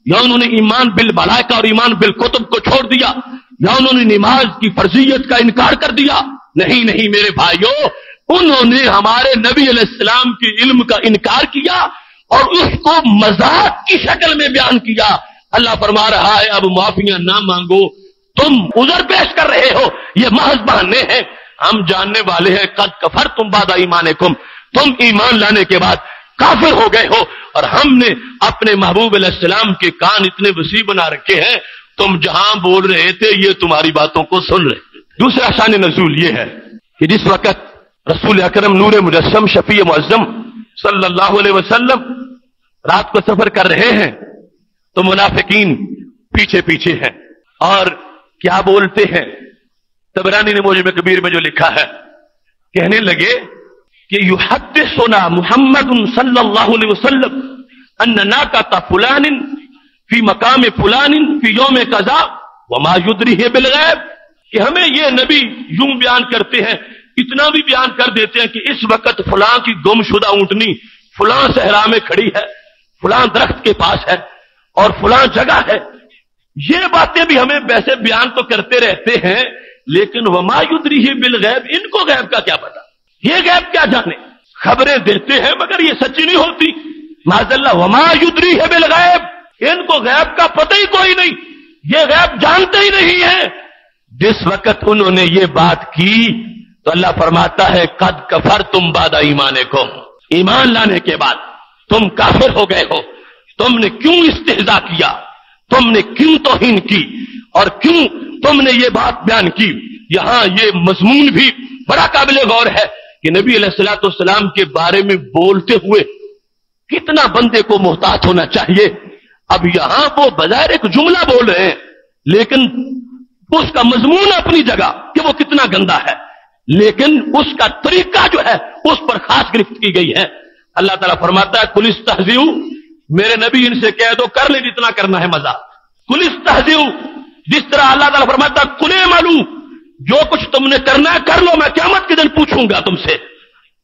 یا انہوں نے ایمان بالملائکہ اور ایمان بالکتب کو چھوڑ دیا، یا انہوں نے نماز کی فرضیت کا انکار کر دیا. نہیں نہیں میرے بھائیوں، انہوں نے ہمارے نبی علیہ السلام کے علم کا انکار کیا اور اس کو مذاق کی شکل میں بیان کیا. اللہ فرما رہا ہے اب معافیاں نہ مانگو، تم عذر پیش کر رہے ہو، یہ محض بہانے ہیں. ہم جاننے والے ہیں قد کفرتم بعد ایمانکم، تم ایمان لانے کے بعد کافر ہو گئے ہو. اور ہم نے اپنے محبوب علیہ السلام کے کان اتنے وسیع بنا رکھے ہیں، تم جہاں بول رہے تھے یہ تمہاری باتوں کو سن رہے تھے. دوسرا شان نزول یہ ہے کہ جس وقت رسول اکرم نور مجسم شفیع معظم صلی اللہ علیہ وسلم رات کو سفر کر رہے ہیں تو منافقین پیچھے پیچھے ہیں اور کیا بولتے ہیں؟ طبرانی نے موجم کبیر میں جو لکھا ہے، کہنے لگے کہ یحدثنا محمد صلی اللہ علیہ وسلم ان ناقۃ فلان فی مقام فلان فی یوم قضا وما یدریہ بالغیب، کہ ہمیں یہ نبی یوں بیان کرتے ہیں، اتنا بھی بیان کر دیتے ہیں کہ اس وقت فلاں کی گم شدہ اونٹنی فلاں صحرا میں کھڑی ہے، فلاں درخت کے پاس ہے اور فلاں جگہ ہے. یہ باتیں بھی ہمیں ویسے بیان تو کرتے رہتے ہیں، لیکن وما یدریہ بالغیب، ان کو غیب کا کیا پتا، یہ غیب کیا جانے. خبریں دیتے ہیں مگر یہ سچی نہیں ہوتی. معاذ اللہ، وما یدریہ بالغیب، ان کو غیب کا پتہ ہی کوئی نہیں، یہ غیب جانتے ہی نہیں ہے. جس وقت انہوں نے یہ بات کی تو اللہ فرماتا ہے قد کفرتم بعد ایمانکم، ایمان لانے کے بعد تم کافر ہو گئے ہو. تم نے کیوں استہزاء کیا، تم نے کیوں توہین کی اور کیوں تم نے یہ بات بیان کی. یہاں یہ مضمون بھی بڑا قابل غور ہے کہ نبی علیہ الصلوۃ والسلام کے بارے میں بولتے ہوئے کتنا بندے کو محتاط ہونا چاہیے. اب یہاں وہ بظاہر ایک جملہ بول رہے ہیں لیکن اس کا مضمون اپنی جگہ کہ وہ کتنا گندا ہے، لیکن اس کا طریقہ جو ہے اس پر خاص گرفت کی گئی ہے. اللہ تعالیٰ فرماتا ہے قل استہزئوا، میرے نبی ان سے کہہ دو کر لے جتنا کرنا ہے مزہ. قل استہزئوا، جس طرح اللہ تعالیٰ فرماتا ہے قل اعملوا، جو کچھ تم نے کرنا ہے کر لو، میں قیامت کے دن پوچھوں گا تم سے.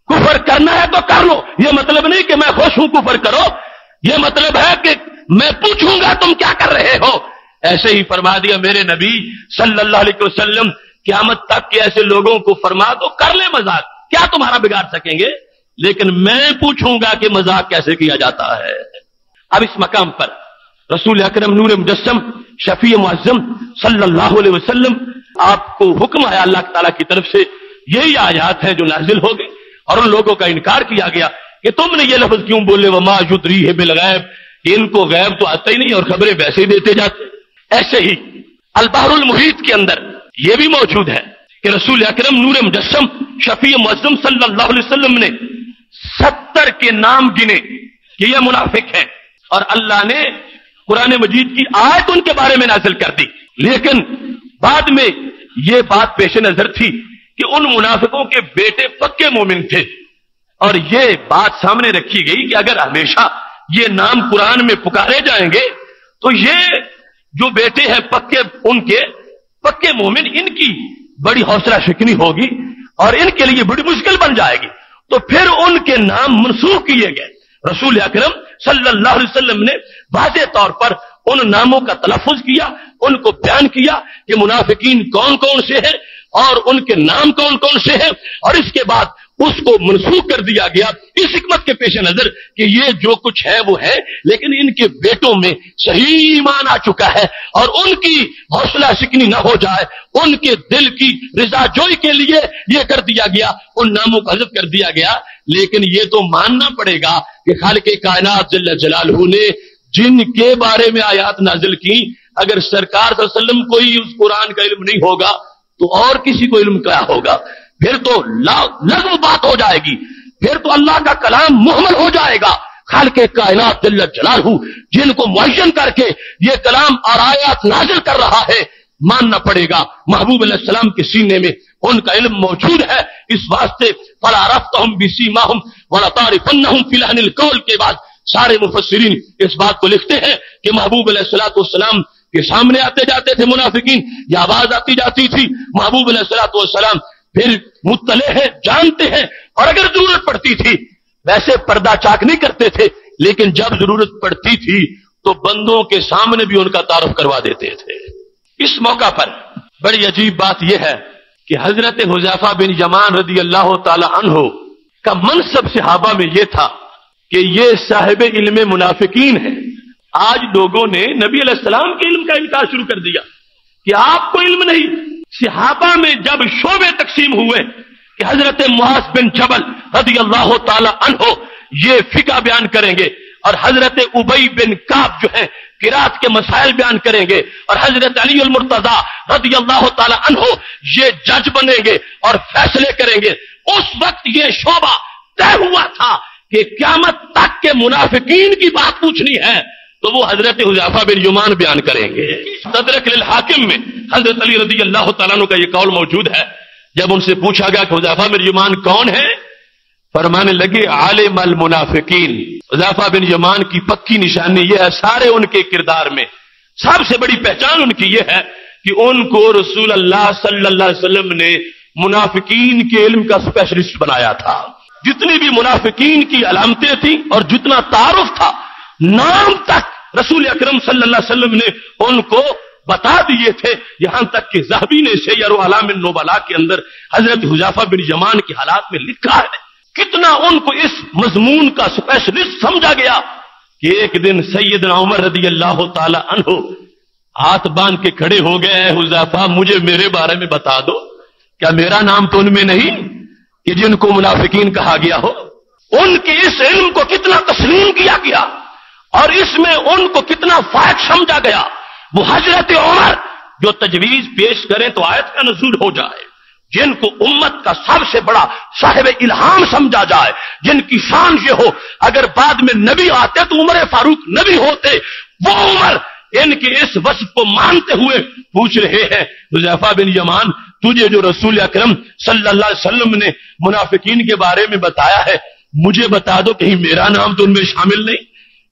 کفر کرنا ہے تو کر لو، یہ مطلب نہیں کہ میں خوش ہوں کفر کرو، یہ مطلب ہے کہ میں پوچھوں گا تم کیا کر رہے ہو. ایسے ہی فرما دیا میرے نبی صلی اللہ علیہ وسلم قیامت تک کے ایسے لوگوں کو فرما دو کر لے مذاق، کیا تمہارا بگاڑ سکیں گے؟ لیکن میں پوچھوں گا کہ مذاق کیسے کیا جاتا ہے۔ اب اس مقام پر رسول اکرم نور مجسم شفیع معظم صلی اللہ علیہ وسلم آپ کو حکم ہے اللہ تعالیٰ کی طرف سے، یہی آیات ہیں جو نازل ہو گئی، اور ان لوگوں کا انکار کیا گیا کہ تم نے یہ لفظ کیوں بولے وما یدریہ بالغیب، کہ ان کو غیب تو آتا ہی نہیں اور خبریں ویسے ہی دیتے جاتے۔ ایسے ہی البحر المحیط کے اندر یہ بھی موجود ہے کہ رسول اکرم نور مجسم شفیع معظم صلی اللہ علیہ وسلم نے 70 کے نام گنے کہ یہ منافق ہیں، اور اللہ نے قرآن مجید کی آیت ان کے بارے میں نازل کر دی۔ لیکن بعد میں یہ بات پیش نظر تھی کہ ان منافقوں کے بیٹے پکے مومن تھے، اور یہ بات سامنے رکھی گئی کہ اگر ہمیشہ یہ نام قرآن میں پکارے جائیں گے تو یہ جو بیٹے ہیں پکے، ان کے پکے مومن، ان کی بڑی حوصلہ شکنی ہوگی اور ان کے لیے بڑی مشکل بن جائے گی، تو پھر ان کے نام منسوخ کیے گئے۔ رسول اکرم صلی اللہ علیہ وسلم نے واضح طور پر ان ناموں کا تلفظ کیا، ان کو بیان کیا کہ منافقین کون کون سے ہیں اور ان کے نام کون کون سے ہیں، اور اس کے بعد اس کو منسوخ کر دیا گیا اس حکمت کے پیش نظر کہ یہ جو کچھ ہے وہ ہے، لیکن ان کے بیٹوں میں صحیح ایمان آ چکا ہے، اور ان کی حوصلہ شکنی نہ ہو جائے، ان کے دل کی رضا جوئی کے لیے یہ کر دیا گیا، ان ناموں کو حذف کر دیا گیا۔ لیکن یہ تو ماننا پڑے گا کہ خالق کائنات جل جلالہ نے جن کے بارے میں آیات نازل کی، اگر سرکار صلی اللہ علیہ وسلم کو ہی اس قرآن کا علم نہیں ہوگا تو اور کسی کو علم کیا ہوگا؟ پھر تو لغو بات ہو جائے گی، پھر تو اللہ کا کلام محمل ہو جائے گا۔ خالق کائنات جل جلالہ جن کو معین کر کے یہ کلام اور آیات نازل کر رہا ہے، ماننا پڑے گا محبوب علیہ السلام کے سینے میں ان کا علم موجود ہے۔ اس واسطے فَلَعَرَفْتَهُمْ بِسِيمَاهُمْ وَلَتَعْرِفَنَّهُمْ فِي لَحْنِ الْقَوْلِ کے بعد سارے مفسرین اس بات کو لکھتے ہیں کہ محبوب علیہ السلام کے سامنے آتے جاتے تھے منافقین، یا آواز آتی جاتی تھی، محبوب علیہ السلام پھر مطلع ہے، جانتے ہیں، اور اگر ضرورت پڑتی تھی، ویسے پردہ چاک نہیں کرتے تھے، لیکن جب ضرورت پڑتی تھی تو بندوں کے سامنے بھی ان کا تعارف کروا دیتے تھے۔ اس موقع پر بڑی عجیب بات یہ ہے کہ حضرت حذیفہ بن یمان رضی اللہ تعالی عنہ کا منصب صحابہ میں یہ تھا کہ یہ صاحب علم منافقین ہیں۔ آج لوگوں نے نبی علیہ السلام کے علم کا انکار شروع کر دیا کہ آپ کو علم نہیں۔ صحابہ میں جب شعبے تقسیم ہوئے کہ حضرت معاذ بن جبل رضی اللہ تعالی عنہ یہ فقہ بیان کریں گے، اور حضرت ابی بن کعب جو ہے قرات کے مسائل بیان کریں گے، اور حضرت علی المرتضی رضی اللہ تعالی عنہ یہ جج بنیں گے اور فیصلے کریں گے، اس وقت یہ شعبہ طے ہوا تھا کہ قیامت تک کے منافقین کی بات پوچھنی ہے تو وہ حضرت حذیفہ بن یمان بیان کریں گے۔ تدرک للحاکم میں حضرت علی رضی اللہ تعالیٰ عنہ کا یہ قول موجود ہے۔ جب ان سے پوچھا گیا کہ حذیفہ بن یمان کون ہے، فرمانے لگے عالم المنافقین۔ حذیفہ بن یمان کی پکی نشانی یہ ہے، سارے ان کے کردار میں سب سے بڑی پہچان ان کی یہ ہے کہ ان کو رسول اللہ صلی اللہ علیہ وسلم نے منافقین کے علم کا اسپیشلسٹ بنایا تھا۔ جتنی بھی منافقین کی علامتیں تھیں اور جتنا تعارف تھا، نام تک رسول اکرم صلی اللہ علیہ وسلم نے ان کو بتا دیے تھے، یہاں تک کہ ذہبی نے سیر اعلام النبلاء کے اندر حضرت حذیفہ بن یمان کے حالات میں لکھا ہے کتنا ان کو اس مضمون کا اسپیشلسٹ سمجھا گیا کہ ایک دن سیدنا عمر رضی اللہ تعالی عنہ ہاتھ باندھ کے کھڑے ہو گئے، اے حذیفہ مجھے میرے بارے میں بتا دو، کیا میرا نام تو ان میں نہیں کہ جن کو منافقین کہا گیا ہو؟ ان کے اس علم کو کتنا تسلیم کیا گیا اور اس میں ان کو کتنا فائق سمجھا گیا۔ وہ حضرت عمر جو تجویز پیش کریں تو آیت کا نزول ہو جائے، جن کو امت کا سب سے بڑا صاحب الہام سمجھا جائے، جن کی شان یہ ہو اگر بعد میں نبی آتے تو عمر فاروق نبی ہوتے، وہ عمر ان کے اس وصف کو مانتے ہوئے پوچھ رہے ہیں حذیفہ بن یمان تجھے جو رسول اکرم صلی اللہ علیہ وسلم نے منافقین کے بارے میں بتایا ہے مجھے بتا دو، کہیں میرا نام تو ان میں شامل نہیں؟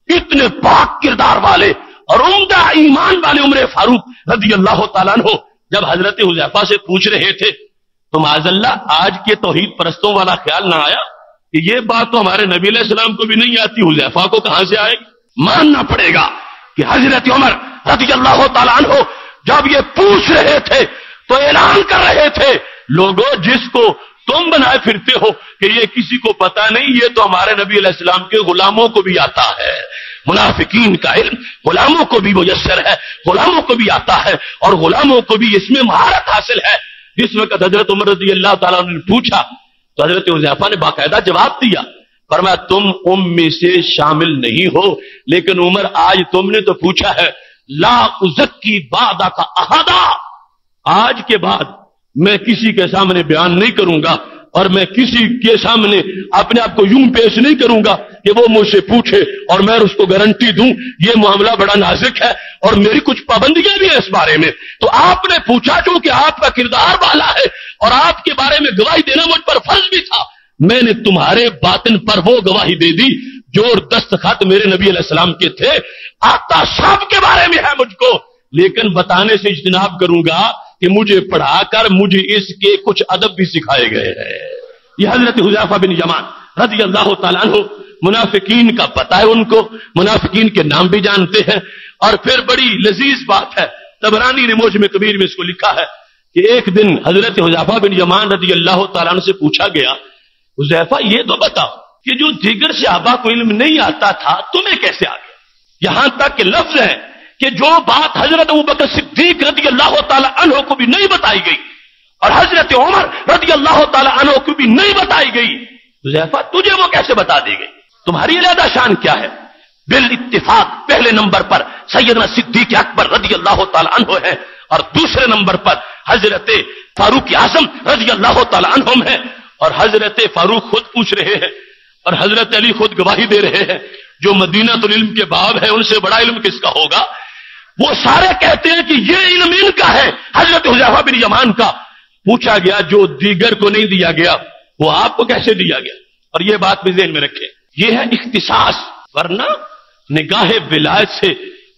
اتنے پاک کردار والے اور عمدہ ایمان والے عمر فاروق رضی اللہ تعالیٰ عنہ جب حضرت حذیفہ سے پوچھ رہے تھے تو معاذ اللہ آج کے توحید پرستوں والا خیال نہ آیا کہ یہ بات تو ہمارے نبی علیہ السلام کو بھی نہیں آتی، حذیفہ کو کہاں سے آئے گی؟ ماننا پڑے گا کہ حضرت عمر رضی اللہ تعالیٰ عنہ جب یہ پوچھ رہے تھے تو اعلان کر رہے تھے لوگوں جس کو تم بنائے پھرتے ہو کہ یہ کسی کو پتا نہیں، یہ تو ہمارے نبی علیہ السلام کے غلاموں کو بھی آتا ہے۔ منافقین کا علم غلاموں کو بھی میسر ہے، غلاموں کو بھی آتا ہے، اور غلاموں کو بھی اس میں مہارت حاصل ہے۔ جس وقت حضرت عمر رضی اللہ تعالیٰ نے پوچھا تو حضرت حذیفہ نے باقاعدہ جواب دیا، فرمایا تم میں سے شامل نہیں ہو، لیکن عمر آج تم نے تو پوچھا ہے، لا ازکی بعدک کا احدا، آج کے بعد میں کسی کے سامنے بیان نہیں کروں گا، اور میں کسی کے سامنے اپنے آپ کو یوں پیش نہیں کروں گا کہ وہ مجھ سے پوچھے اور میں اس کو گارنٹی دوں۔ یہ معاملہ بڑا نازک ہے اور میری کچھ پابندیاں بھی ہیں اس بارے میں۔ تو آپ نے پوچھا چونکہ آپ کا کردار والا ہے اور آپ کے بارے میں گواہی دینا مجھ پر فرض بھی تھا، میں نے تمہارے باطن پر وہ گواہی دے دی جو دستخط میرے نبی علیہ السلام کے تھے۔ آتا صاحب کے بارے میں ہے مجھ کو، لیکن بتانے سے اجتناب کروں گا کہ مجھے پڑھا کر مجھے اس کے کچھ ادب بھی سکھائے گئے ہیں۔ یہ حضرت حذیفہ بن یمان رضی اللہ تعالیٰ عنہ، منافقین کا پتہ ہے ان کو، منافقین کے نام بھی جانتے ہیں۔ اور پھر بڑی لذیذ بات ہے، طبرانی نے موجم کبیر میں اس کو لکھا ہے کہ ایک دن حضرت حذیفہ بن یمان رضی اللہ تعالیٰ عنہ سے پوچھا گیا، حذیفہ یہ تو بتاؤ کہ جو دیگر صحابہ کو علم نہیں آتا تھا تمہیں کیسے آ گیا؟ یہاں تک کہ لفظ ہے کہ جو بات حضرت ابوبکر صدیق رضی اللہ تعالی عنہ کو بھی نہیں بتائی گئی اور حضرت عمر رضی اللہ تعالی عنہ کو بھی نہیں بتائی گئی، حذیفہ تجھے وہ کیسے بتا دی گئی؟ تمہاری علیحدہ شان کیا ہے؟ بالاتفاق پہلے نمبر پر سیدنا صدیق اکبر رضی اللہ تعالی عنہ ہے، اور دوسرے نمبر پر حضرت فاروق اعظم رضی اللہ تعالی عنہم ہے، اور حضرت فاروق خود پوچھ رہے ہیں اور حضرت علی خود گواہی دے رہے ہیں، جو مدینہ العلم کے باب ہے ان سے بڑا علم کس کا ہوگا؟ وہ سارے کہتے ہیں کہ یہ علم ان کا ہے، حضرت حذیفہ بن یمان کا۔ پوچھا گیا جو دیگر کو نہیں دیا گیا وہ آپ کو کیسے دیا گیا؟ اور یہ بات بھی ذہن میں رکھیں، یہ ہے اختصاص، ورنہ نگاہ ولایت سے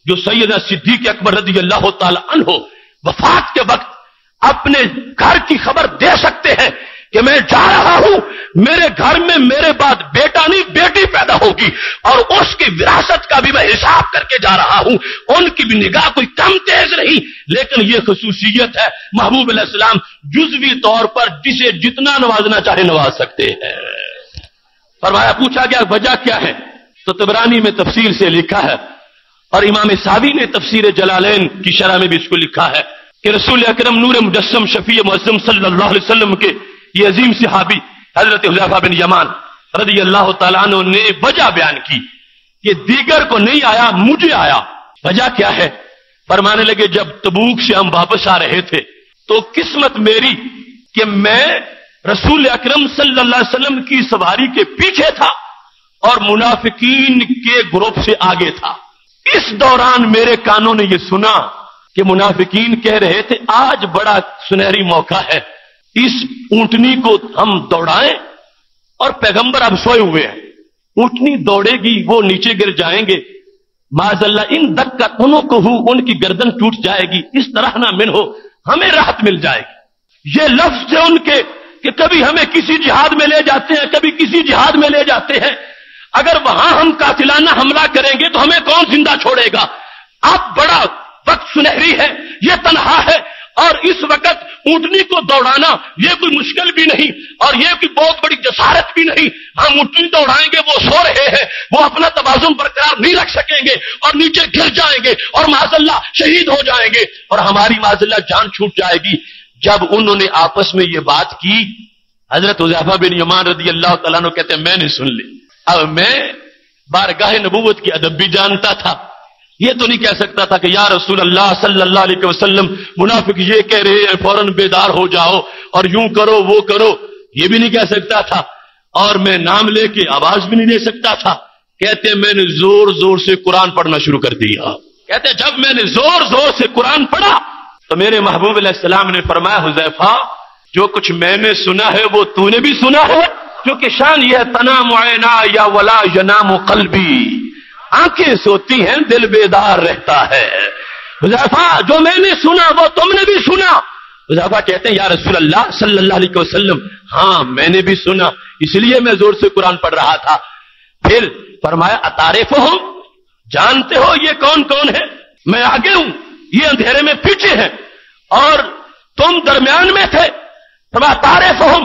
جو سیدنا صدیق اکبر رضی اللہ تعالی عنہ وفات کے وقت اپنے گھر کی خبر دے سکتے ہیں کہ میں جا رہا ہوں، میرے گھر میں میرے بعد بیٹا نہیں بیٹی پیدا ہوگی اور اس کی وراثت کا بھی میں حساب کر کے جا رہا ہوں۔ ان کی بھی نگاہ کوئی کم تیز نہیں، لیکن یہ خصوصیت ہے محبوب علیہ السلام جزوی طور پر جسے جتنا نوازنا چاہے نواز سکتے ہیں۔ فرمایا پوچھا گیا وجہ کیا ہے؟ تو طبرانی میں تفسیر سے لکھا ہے اور امام ساوی نے تفسیر جلالین کی شرح میں بھی اس کو لکھا ہے کہ رسول اکرم نور مجسم شفیع معظم صلی اللہ علیہ وسلم کے یہ عظیم صحابی حضرت حذیفہ بن یمان رضی اللہ تعالیٰ عنہ نے وجہ بیان کی کہ دیگر کو نہیں آیا مجھے آیا۔ وجہ کیا ہے؟ فرمانے لگے جب تبوک سے ہم واپس آ رہے تھے تو قسمت میری کہ میں رسول اکرم صلی اللہ علیہ وسلم کی سواری کے پیچھے تھا اور منافقین کے گروپ سے آگے تھا۔ اس دوران میرے کانوں نے یہ سنا کہ منافقین کہہ رہے تھے آج بڑا سنہری موقع ہے، اس اونٹنی کو ہم دوڑائیں، اور پیغمبر اب سوئے ہوئے ہیں، اونٹنی دوڑے گی وہ نیچے گر جائیں گے، معاذ اللہ ان دکت انہوں کو ان کی گردن ٹوٹ جائے گی، اس طرح نہ من ہو ہمیں راحت مل جائے گی۔ یہ لفظ ہے ان کے کہ کبھی ہمیں کسی جہاد میں لے جاتے ہیں کبھی کسی جہاد میں لے جاتے ہیں، اگر وہاں ہم قاتلانہ حملہ کریں گے تو ہمیں کون زندہ چھوڑے گا؟ اب بڑا وقت سنہری ہے، یہ تنہا ہے، اور اس وقت اونٹنی کو دوڑانا یہ کوئی مشکل بھی نہیں اور یہ کوئی بہت بڑی جسارت بھی نہیں۔ ہم اونٹنی دوڑائیں گے، وہ سو رہے ہیں، وہ اپنا توازن برقرار نہیں رکھ سکیں گے اور نیچے گر جائیں گے اور معاذ اللہ شہید ہو جائیں گے اور ہماری معاذ اللہ جان چھوٹ جائے گی۔ جب انہوں نے آپس میں یہ بات کی، حضرت حذیفہ بن یمان رضی اللہ تعالیٰ عنہ کہتے ہیں میں نے سن لی، اب میں بارگاہ نبوت کی ادب بھی جانتا تھا، یہ تو نہیں کہہ سکتا تھا کہ یا رسول اللہ صلی اللہ علیہ وسلم منافق یہ کہہ رہے ہیں فوراً بیدار ہو جاؤ اور یوں کرو وہ کرو، یہ بھی نہیں کہہ سکتا تھا، اور میں نام لے کے آواز بھی نہیں دے سکتا تھا۔ کہتے میں نے زور زور سے قرآن پڑھنا شروع کر دیا۔ کہتے جب میں نے زور زور سے قرآن پڑھا تو میرے محبوب علیہ السلام نے فرمایا حذیفہ جو کچھ میں نے سنا ہے وہ تو نے بھی سنا ہے، کیونکہ شان یہ تنام عینا یا ولا ینام قلبی، آنکھیں سوتی ہیں دل بیدار رہتا ہے۔ حذیفہ جو میں نے سنا وہ تم نے بھی سنا۔ حذیفہ کہتے ہیں یا رسول اللہ صلی اللہ علیہ وسلم ہاں میں نے بھی سنا، اس لیے میں زور سے قرآن پڑھ رہا تھا۔ پھر فرمایا اتعرفہم، جانتے ہو یہ کون کون ہے؟ میں آگے ہوں، یہ اندھیرے میں پیچھے ہیں اور تم درمیان میں تھے۔ فرمایا اتعرفہم،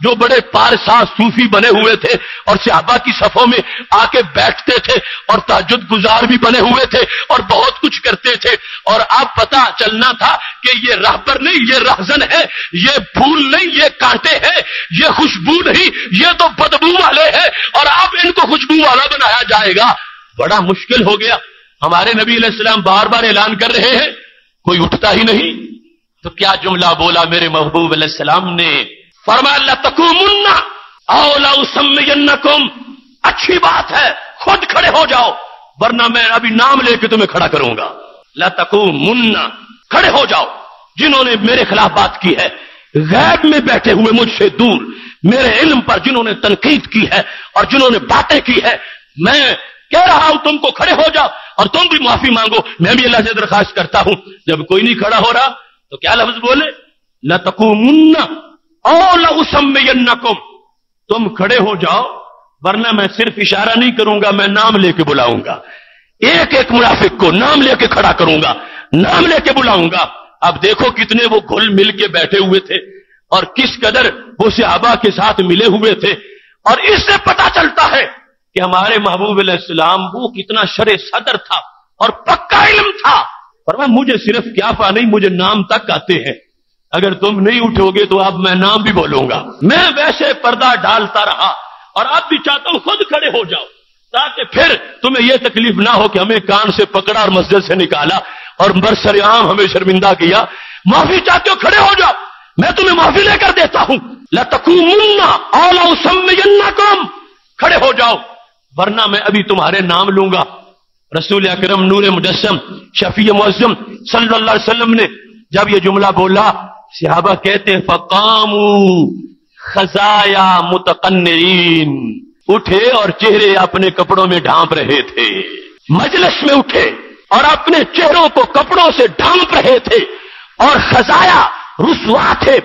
جو بڑے پارسا صوفی بنے ہوئے تھے اور صحابہ کی صفوں میں آ کے بیٹھتے تھے اور تہجد گزار بھی بنے ہوئے تھے اور بہت کچھ کرتے تھے، اور اب پتا چلنا تھا کہ یہ راہبر نہیں، یہ رہزن ہے، یہ پھول نہیں، یہ کانٹے ہیں، یہ خوشبو نہیں، یہ تو بدبو والے ہیں، اور اب ان کو خوشبو والا بنایا جائے گا۔ بڑا مشکل ہو گیا۔ ہمارے نبی علیہ السلام بار بار اعلان کر رہے ہیں، کوئی اٹھتا ہی نہیں۔ تو کیا جملہ بولا میرے محبوب علیہ السلام نے؟ فرمایا لَتَقُومُنَّ أَوْ لَأُسَمِّيَنَّكُمْ، اچھی بات ہے، خود کھڑے ہو جاؤ ورنہ میں ابھی نام لے کے تمہیں کھڑا کروں گا۔ لَتَقُومُنَّ، کھڑے ہو جاؤ جنہوں نے میرے خلاف بات کی ہے، غیب میں بیٹھے ہوئے مجھ سے دور، میرے علم پر جنہوں نے تنقید کی ہے اور جنہوں نے باتیں کی ہے، میں کہہ رہا ہوں تم کو کھڑے ہو جاؤ اور تم بھی معافی مانگو۔ میں بھی اللہ سے درخواست کرتا ہوں، جب کوئی نہیں کھڑا ہو رہا تو کیا لفظ بولے؟ لَتَقُومُنَّ أَوْ لَأُسَمِّيَنَّكُمْ، تم کھڑے ہو جاؤ ورنہ میں صرف اشارہ نہیں کروں گا، میں نام لے کے بلاؤں گا، ایک ایک منافق کو نام لے کے کھڑا کروں گا، نام لے کے بلاؤں گا۔ اب دیکھو کتنے وہ گھل مل کے بیٹھے ہوئے تھے اور کس قدر وہ صحابہ کے ساتھ ملے ہوئے تھے، اور اس سے پتا چلتا ہے کہ ہمارے محبوب علیہ السلام وہ کتنا شرع صدر تھا اور پکا علم تھا۔ فرمایا مجھے صرف قیافہ نہیں، مجھے نام تک آتے ہیں، اگر تم نہیں اٹھو گے تو اب میں نام بھی بولوں گا۔ میں ویسے پردہ ڈالتا رہا اور اب بھی چاہتا ہوں خود کھڑے ہو جاؤ تاکہ پھر تمہیں یہ تکلیف نہ ہو کہ ہمیں کان سے پکڑا اور مسجد سے نکالا اور برسر عام ہمیں شرمندہ کیا۔ معافی چاہتے ہو کھڑے ہو جاؤ، میں تمہیں معافی لے کر دیتا ہوں۔ لَتَقُومُنَّ أَوْ لَأُسَمِّيَنَّكُمْ، کھڑے ہو جاؤ ورنہ میں ابھی تمہارے نام لوں گا۔ رسول اکرم نور مجسم شفیع معظم صلی اللہ علیہ وسلم نے جب یہ جملہ بولا، صحابہ کہتے ہیں فقاموا خزایا متقنعین، اٹھے اور چہرے اپنے کپڑوں میں ڈھانپ رہے تھے، مجلس میں اٹھے اور اپنے چہروں کو کپڑوں سے ڈھانپ رہے تھے، اور خزایا رسوا تھے،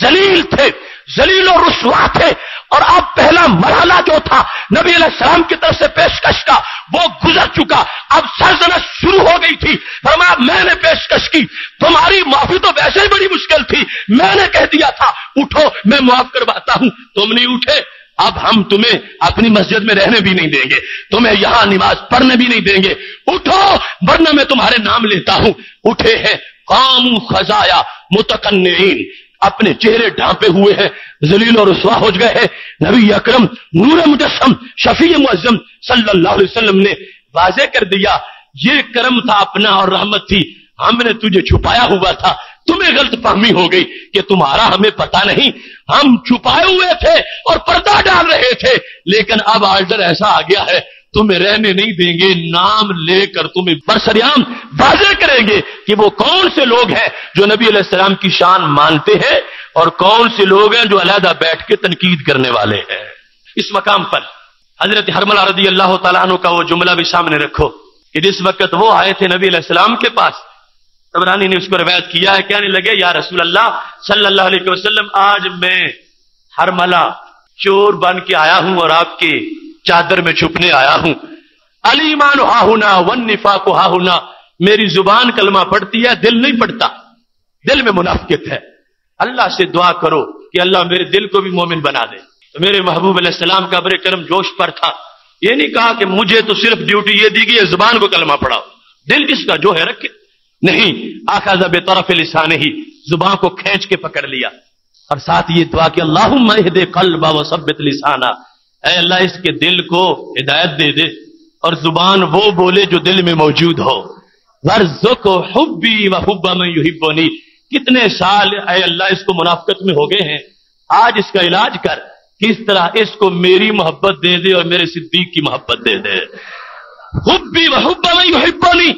ذلیل تھے، ذلیل و رسوا تھے۔ اور اب پہلا مرحلہ جو تھا نبی علیہ السلام کی طرف سے پیشکش کا وہ گزر چکا، اب سرزنش شروع ہو گئی تھی۔ فرمایا میں نے پیشکش کی، تمہاری معافی تو ویسے ہی بڑی مشکل تھی، میں نے کہہ دیا تھا اٹھو میں معاف کرواتا ہوں، تم نہیں اٹھے، اب ہم تمہیں اپنی مسجد میں رہنے بھی نہیں دیں گے، تمہیں یہاں نماز پڑھنے بھی نہیں دیں گے، اٹھو ورنہ میں تمہارے نام لیتا ہوں۔ اٹھے ہیں، قاموا خزایا متقنعین، اپنے چہرے ڈھانپے ہوئے ہیں، ذلیل اور رسوا ہو گئے ہیں۔ نبی اکرم نور مجسم شفیع معظم صلی اللہ علیہ وسلم نے واضح کر دیا، یہ کرم تھا اپنا اور رحمت تھی، ہم نے تجھے چھپایا ہوا تھا، تمہیں غلط فہمی ہو گئی کہ تمہارا ہمیں پتہ نہیں، ہم چھپائے ہوئے تھے اور پردہ ڈال رہے تھے، لیکن اب آرڈر ایسا آ گیا ہے تمہیں رہنے نہیں دیں گے، نام لے کر تمہیں برسریام واضح کریں گے کہ وہ کون سے لوگ ہیں جو نبی علیہ السلام کی شان مانتے ہیں اور کون سے لوگ ہیں جو علیحدہ بیٹھ کے تنقید کرنے والے ہیں۔ اس مقام پر حضرت حرملہ رضی اللہ تعالیٰ عنہ کا وہ جملہ بھی سامنے رکھو کہ جس وقت وہ آئے تھے نبی علیہ السلام کے پاس، طبرانی نے اس کو روایت کیا ہے، کہنے لگے یا رسول اللہ صلی اللہ علیہ وسلم، آج میں حرملہ چور بن کے آیا ہوں اور آپ کی چادر میں چھپنے آیا ہوں، الایمان ہا ہونا والنفاق ہا ہونا، میری زبان کلمہ پڑھتی ہے، دل نہیں پڑھتا، دل میں منافقت ہے، اللہ سے دعا کرو کہ اللہ میرے دل کو بھی مومن بنا دے۔ تو میرے محبوب علیہ السلام کا ابر کرم جوش پر تھا، یہ نہیں کہا کہ مجھے تو صرف ڈیوٹی یہ دی گئی زبان کو کلمہ پڑھاؤ، دل کس کا جو ہے رکھے، نہیں، اخذ بطرف لسانہ، زبان کو کھینچ کے پکڑ لیا، اور ساتھ یہ دعا کہ اللہم اہد قلبہ وثبت لسانہ، اے اللہ اس کے دل کو ہدایت دے دے اور زبان وہ بولے جو دل میں موجود ہو، ورزق حبی وحب من یحبنی، کتنے سال اے اللہ اس کو منافقت میں ہو گئے ہیں، آج اس کا علاج کر، کس طرح اس کو میری محبت دے دے اور میرے صدیق کی محبت دے دے۔ حبی وحب من یحبنی،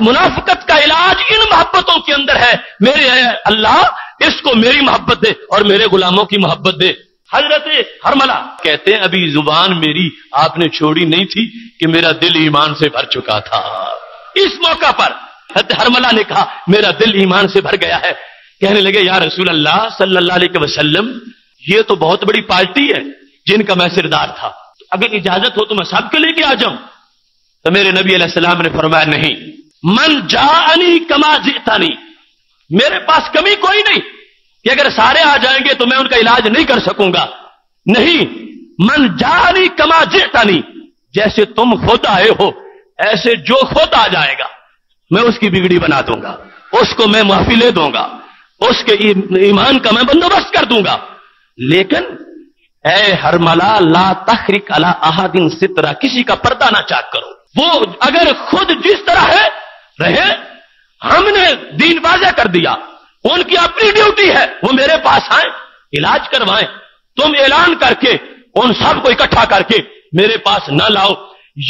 منافقت کا علاج ان محبتوں کے اندر ہے، میرے اے اللہ اس کو میری محبت دے اور میرے غلاموں کی محبت دے۔ حضرت حرملہ کہتے ہیں ابھی زبان میری آپ نے چھوڑی نہیں تھی کہ میرا دل ایمان سے بھر چکا تھا۔ اس موقع پر حضرت حرملہ نے کہا میرا دل ایمان سے بھر گیا ہے، کہنے لگے یا رسول اللہ صلی اللہ علیہ وسلم، یہ تو بہت بڑی پارٹی ہے جن کا میں سردار تھا، اگر اجازت ہو تو میں سب کے لے کے آ جاؤں۔ تو میرے نبی علیہ السلام نے فرمایا نہیں، من جاءنی کما جئتنی، میرے پاس کمی کوئی نہیں کہ کہ اگر سارے آ جائیں گے تو میں ان کا علاج نہیں کر سکوں گا. نہیں، من جانی کما جئتنی، جیسے تم خود آئے ہو ایسے جو خود آ جائے گا میں اس کی بگڑی بنا دوں گا، اس کو میں معافی لے دوں گا، اس کے ایمان کا میں بندوبست کر دوں گا. لیکن اے ہرملا لا تخرق علی احد سترہ، کسی کا پردہ نہ چاک کرو. وہ اگر خود جس طرح ہے رہے، ہم نے دین واضح کر دیا، ان کی اپنی ڈیوٹی ہے، وہ میرے پاس آئیں علاج کروائیں. تم اعلان کر کے ان سب کو اکٹھا کر کے میرے پاس نہ لاؤ.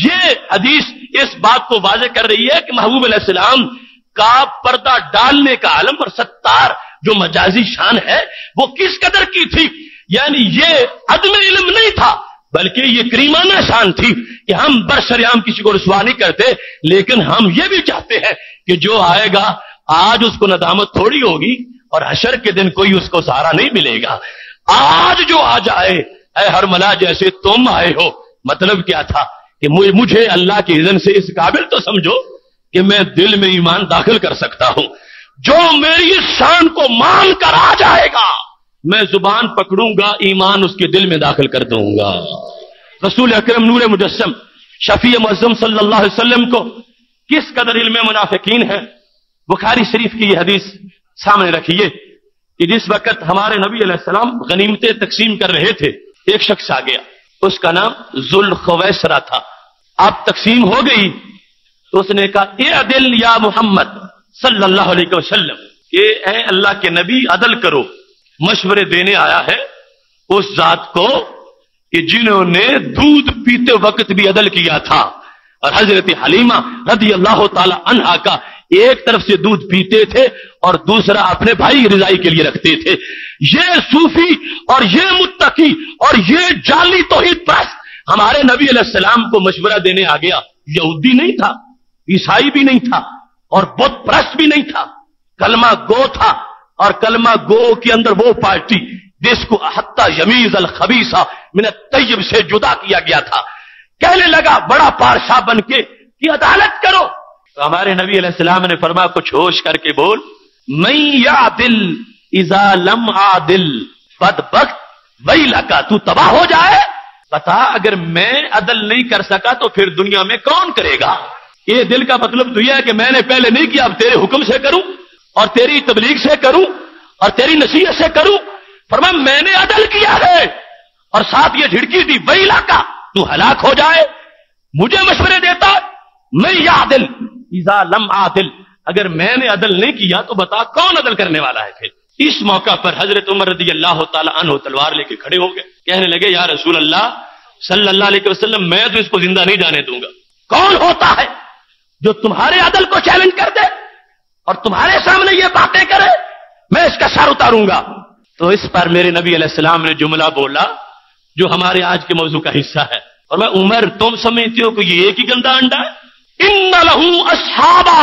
یہ حدیث اس بات کو واضح کر رہی ہے کہ محبوب علیہ السلام کا پردہ ڈالنے کا عالم اور ستار جو مجازی شان ہے وہ کس قدر کی تھی. یعنی یہ عدم علم نہیں تھا بلکہ یہ کریمانہ شان تھی کہ ہم برشریام کسی کو رسوا نہیں کرتے، لیکن ہم یہ بھی چاہتے ہیں کہ جو آئے گا آج اس کو ندامت تھوڑی ہوگی اور حشر کے دن کوئی اس کو سہارا نہیں ملے گا. آج جو آ جائے اے ہرملا جیسے تم آئے ہو، مطلب کیا تھا کہ مجھے اللہ کی اذن سے اس قابل تو سمجھو کہ میں دل میں ایمان داخل کر سکتا ہوں. جو میری اس شان کو مان کر آ جائے گا میں زبان پکڑوں گا، ایمان اس کے دل میں داخل کر دوں گا. رسول اکرم نور مجسم شفیع معظم صلی اللہ علیہ وسلم کو کس قدر علم منافقین ہے. بخاری شریف کی یہ حدیث سامنے رکھیے کہ جس وقت ہمارے نبی علیہ السلام غنیمتیں تقسیم کر رہے تھے، ایک شخص آ گیا، اس کا نام ذوالخویسرہ تھا. اب تقسیم ہو گئی تو اس نے کہا اعدل یا محمد صلی اللہ علیہ وسلم، کہ اے اللہ کے نبی عدل کرو. مشورے دینے آیا ہے اس ذات کو کہ جنہوں نے دودھ پیتے وقت بھی عدل کیا تھا، اور حضرت حلیمہ رضی اللہ تعالی عنہا کا ایک طرف سے دودھ پیتے تھے اور دوسرا اپنے بھائی رضائی کے لیے رکھتے تھے. یہ صوفی اور یہ متقی اور یہ جعلی توحید پرست ہمارے نبی علیہ السلام کو مشورہ دینے آ گیا. یہودی نہیں تھا، عیسائی بھی نہیں تھا اور بت پرست بھی نہیں تھا، کلمہ گو تھا. اور کلمہ گو کے اندر وہ پارٹی جس کو حتی یمیز الخبیث من الطیب سے جدا کیا گیا تھا. کہنے لگا بڑا پارشاہ بن کے کہ عدالت کرو. تو ہمارے نبی علیہ السلام نے فرمایا کچھ ہوش کر کے بول، من یعدل اذا لم عادل بدبخت ویلک، تو تباہ ہو جائے. بتا اگر میں عدل نہیں کر سکا تو پھر دنیا میں کون کرے گا. یہ دل کا مطلب تو یہ ہے کہ میں نے پہلے نہیں کیا، اب تیرے حکم سے کروں اور تیری تبلیغ سے کروں اور تیری نصیحت سے کروں. فرمایا میں نے عدل کیا ہے اور ساتھ یہ جھڑکی دی ویلک، تو ہلاک ہو جائے. مجھے مشورے دیتا میں یعدل اذا لم عادل، اگر میں نے عدل نہیں کیا تو بتا کون عدل کرنے والا ہے. پھر اس موقع پر حضرت عمر رضی اللہ تعالی عنہ تلوار لے کے کھڑے ہو گئے، کہنے لگے یا رسول اللہ صلی اللہ علیہ وسلم میں تو اس کو زندہ نہیں جانے دوں گا. کون ہوتا ہے جو تمہارے عدل کو چیلنج کر دے اور تمہارے سامنے یہ باتیں کرے؟ میں اس کا سر اتاروں گا. تو اس پر میرے نبی علیہ السلام نے جملہ بولا جو ہمارے آج کے موضوع کا حصہ ہے. اور میں عمر تم سمجھتے ہو کہ یہ ایک ہی گندا انڈا ہے؟ ان لہو اصحابا،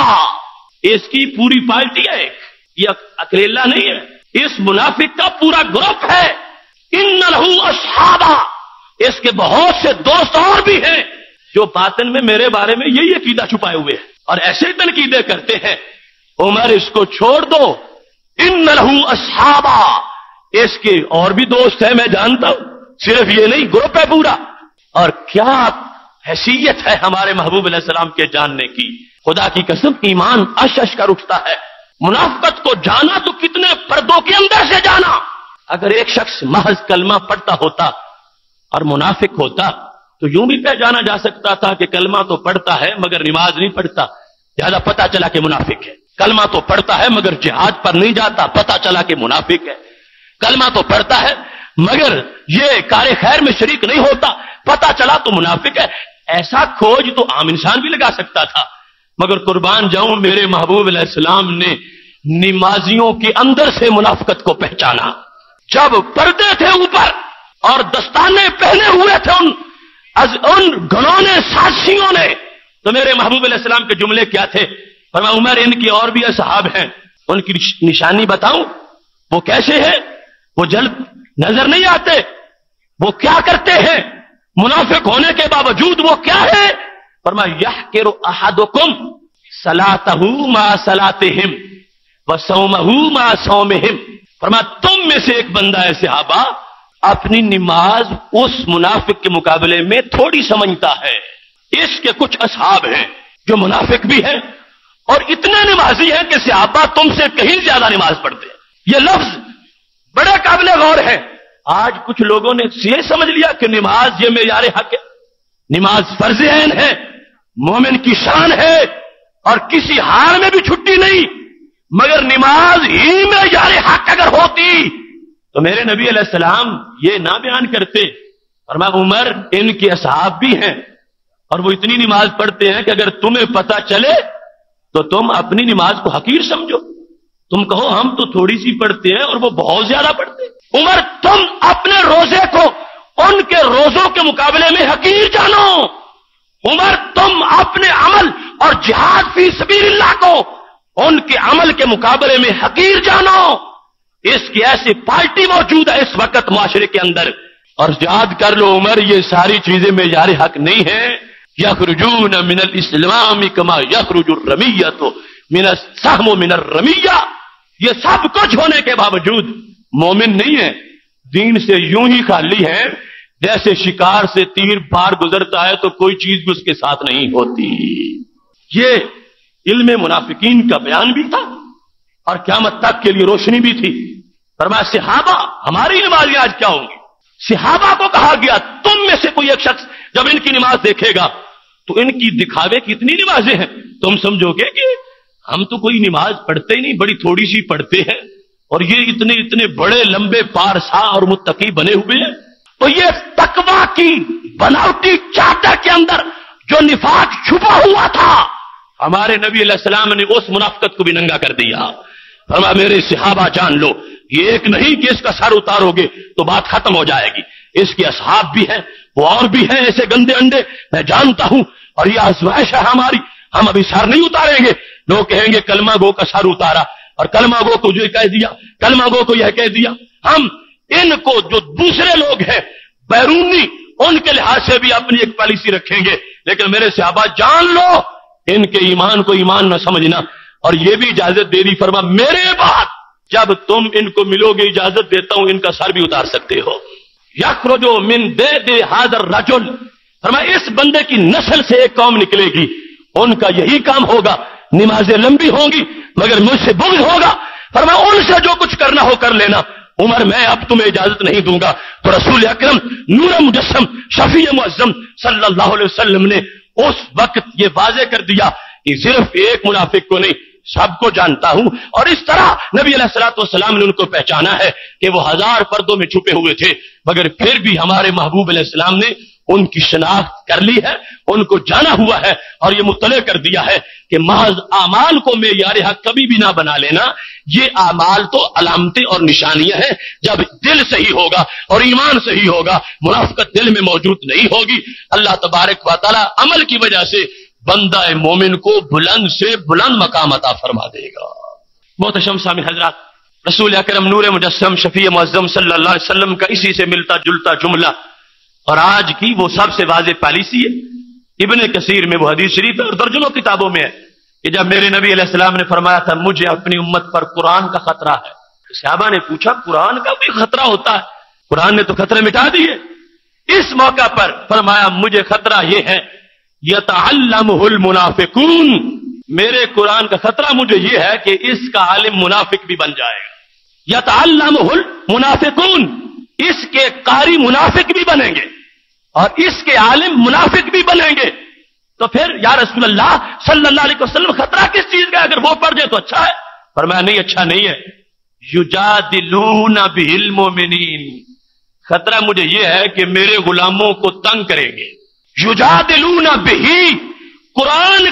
اس کی پوری پارٹی ہے، یہ اکیلا نہیں ہے، اس منافق کا پورا گروپ ہے. ان لہو اصحابا، اس کے بہت سے دوست اور بھی ہیں جو باطن میں میرے بارے میں یہی عقیدہ چھپائے ہوئے ہیں اور ایسے تنقیدیں کرتے ہیں. عمر اس کو چھوڑ دو. ان لہو اصحابا، اس کے اور بھی دوست ہیں میں جانتا ہوں، صرف یہ نہیں گروپ ہے پورا. اور کیا حیثیت ہے ہمارے محبوب علیہ السلام کے جاننے کی. خدا کی قسم ایمان اش اش کر اٹھتا ہے. منافقت کو جانا تو کتنے پردوں کے اندر سے جانا. اگر ایک شخص محض کلمہ پڑھتا ہوتا اور منافق ہوتا تو یوں بھی پہچانا جا سکتا تھا کہ کلمہ تو پڑھتا ہے مگر نماز نہیں پڑھتا، لہذا پتا چلا کہ منافق ہے. کلمہ تو پڑھتا ہے مگر جہاد پر نہیں جاتا، پتا چلا کہ منافق ہے. کلمہ تو پڑھتا ہے مگر یہ کار خیر میں شریک نہیں ہوتا، پتا چلا تو منافق ہے. ایسا کھوج تو عام انسان بھی لگا سکتا تھا، مگر قربان جاؤں میرے محبوب علیہ السلام نے نمازیوں کے اندر سے منافقت کو پہچانا. جب پردے تھے اوپر اور دستانے پہنے ہوئے تھے ان گھنونے سازشیوں نے، تو میرے محبوب علیہ السلام کے جملے کیا تھے؟ فرمایا عمر ان کی اور بھی اصحاب ہیں، ان کی نشانی بتاؤں وہ کیسے ہیں؟ وہ جلد نظر نہیں آتے، وہ کیا کرتے ہیں؟ منافق ہونے کے باوجود وہ کیا ہے؟ فرمایا یحقر احدکم صلاتہ ما صلاتہم وصومہ ما صومہم. فرمایا تم میں سے ایک بندہ ہے صحابہ اپنی نماز اس منافق کے مقابلے میں تھوڑی سمجھتا ہے. اس کے کچھ اصحاب ہیں جو منافق بھی ہیں اور اتنے نمازی ہیں کہ صحابہ تم سے کہیں زیادہ نماز پڑھتے ہیں. یہ لفظ بڑے قابل غور ہے. آج کچھ لوگوں نے یہ سمجھ لیا کہ نماز یہ معیار حق ہے, نماز فرض عین ہے, مومن کی شان ہے اور کسی حال میں بھی چھٹی نہیں. مگر نماز ہی معیار حق اگر ہوتی تو میرے نبی علیہ السلام یہ نہ بیان کرتے. فرمایا عمر ان کے اصحاب بھی ہیں اور وہ اتنی نماز پڑھتے ہیں کہ اگر تمہیں پتہ چلے تو تم اپنی نماز کو حقیر سمجھو, تم کہو ہم تو تھوڑی سی پڑھتے ہیں اور وہ بہت زیادہ پڑھتے ہیں. عمر تم اپنے روزے کو ان کے روزوں کے مقابلے میں حقیر جانو. عمر تم اپنے عمل اور جہاد فی سبیل اللہ کو ان کے عمل کے مقابلے میں حقیر جانو. اس کی ایسی پارٹی موجود ہے اس وقت معاشرے کے اندر, اور یاد کر لو عمر یہ ساری چیزیں معیار حق نہیں ہیں. یخرجون من الاسلام کما یخرج الرمیۃ من السهم من الرمیہ. یہ سب کچھ ہونے کے باوجود مومن نہیں ہے, دین سے یوں ہی خالی ہے جیسے شکار سے تیر بار گزرتا ہے تو کوئی چیز بھی اس کے ساتھ نہیں ہوتی. یہ علم منافقین کا بیان بھی تھا اور قیامت تک کے لیے روشنی بھی تھی. فرمایا صحابہ ہماری نمازیں آج کیا ہوں گی. صحابہ کو کہا گیا تم میں سے کوئی ایک شخص جب ان کی نماز دیکھے گا تو ان کی دکھاوے کی اتنی نمازیں ہیں تم سمجھو گے کہ ہم تو کوئی نماز پڑھتے ہی نہیں, بڑی تھوڑی سی پڑھتے ہیں, اور یہ اتنے بڑے لمبے پارسا اور متقی بنے ہوئے ہیں. تو یہ تقویٰ کی بناوٹی چادر کے اندر جو نفاق چھپا ہوا تھا ہمارے نبی علیہ السلام نے اس منافقت کو بھی ننگا کر دیا. فرمایا میرے صحابہ جان لو یہ ایک نہیں کہ اس کا سر اتارو گے تو بات ختم ہو جائے گی. اس کے اصحاب بھی ہیں, وہ اور بھی ہیں ایسے گندے انڈے میں جانتا ہوں, اور یہ آزمائش ہے ہماری. ہم ابھی سر نہیں اتاریں گے. لوگ کہیں گے کلمہ گو کا سر اتارا اور کلمہ گو کو یہ کہہ دیا, کلمہ گو کو یہ کہہ دیا. ہم ان کو جو دوسرے لوگ ہیں بیرونی ان کے لحاظ سے بھی اپنی ایک پالیسی رکھیں گے, لیکن میرے صحابہ جان لو ان کے ایمان کو ایمان نہ سمجھنا. اور یہ بھی اجازت دے دی, فرما میرے بعد جب تم ان کو ملو گے اجازت دیتا ہوں ان کا سر بھی اتار سکتے ہو. یخرجو من بید ھذا الرجل, فرما اس بندے کی نسل سے ایک قوم نکلے گی ان کا یہی کام ہوگا, نمازیں لمبی ہوں گی مگر مجھ سے بغض ہوگا. فرما ان سے جو کچھ کرنا ہو کر لینا, عمر میں اب تمہیں اجازت نہیں دوں گا. تو رسول اکرم نور مجسم شفیع معظم صلی اللہ علیہ وسلم نے اس وقت یہ واضح کر دیا کہ صرف ایک منافق کو نہیں سب کو جانتا ہوں. اور اس طرح نبی علیہ الصلوۃ والسلام نے ان کو پہچانا ہے کہ وہ 1000 پردوں میں چھپے ہوئے تھے, مگر پھر بھی ہمارے محبوب علیہ السلام نے ان کی شناخت کر لی ہے, ان کو جانا ہوا ہے اور یہ مطلع کر دیا ہے کہ محض اعمال کو معیار حق کبھی بھی نہ بنا لینا. یہ اعمال تو علامتیں اور نشانیاں ہیں. جب دل صحیح ہوگا اور ایمان صحیح ہوگا منافقت دل میں موجود نہیں ہوگی. اللہ تبارک و تعالی عمل کی وجہ سے بندہ مومن کو بلند سے بلند مقام عطا فرما دے گا. محترم سامعین حضرات, رسول اکرم نور مجسم شفیع معظم صلی اللہ علیہ وسلم کا اسی سے ملتا جلتا جملہ اور آج کی وہ سب سے واضح پالیسی ہے. ابن کثیر میں وہ حدیث شریف ہے اور درجنوں کتابوں میں ہے کہ جب میرے نبی علیہ السلام نے فرمایا تھا مجھے اپنی امت پر قرآن کا خطرہ ہے, صحابہ نے پوچھا قرآن کا بھی خطرہ ہوتا ہے؟ قرآن نے تو خطرے مٹا دیے. اس موقع پر فرمایا مجھے خطرہ یہ ہے یتعلمہ المنافقون, میرے قرآن کا خطرہ مجھے یہ ہے کہ اس کا عالم منافق بھی بن جائے گا. یتعلمہ المنافقون, اس کے قاری منافق بھی بنیں گے اور اس کے عالم منافق بھی بنیں گے. تو پھر یا رسول اللہ صلی اللہ علیہ وسلم خطرہ کس چیز کا, اگر وہ پڑھ جائے تو اچھا ہے. فرمایا نہیں اچھا نہیں ہے. یجادلون بالمؤمنین, خطرہ مجھے یہ ہے کہ میرے غلاموں کو تنگ کریں گے. یجادلون بہی, قرآن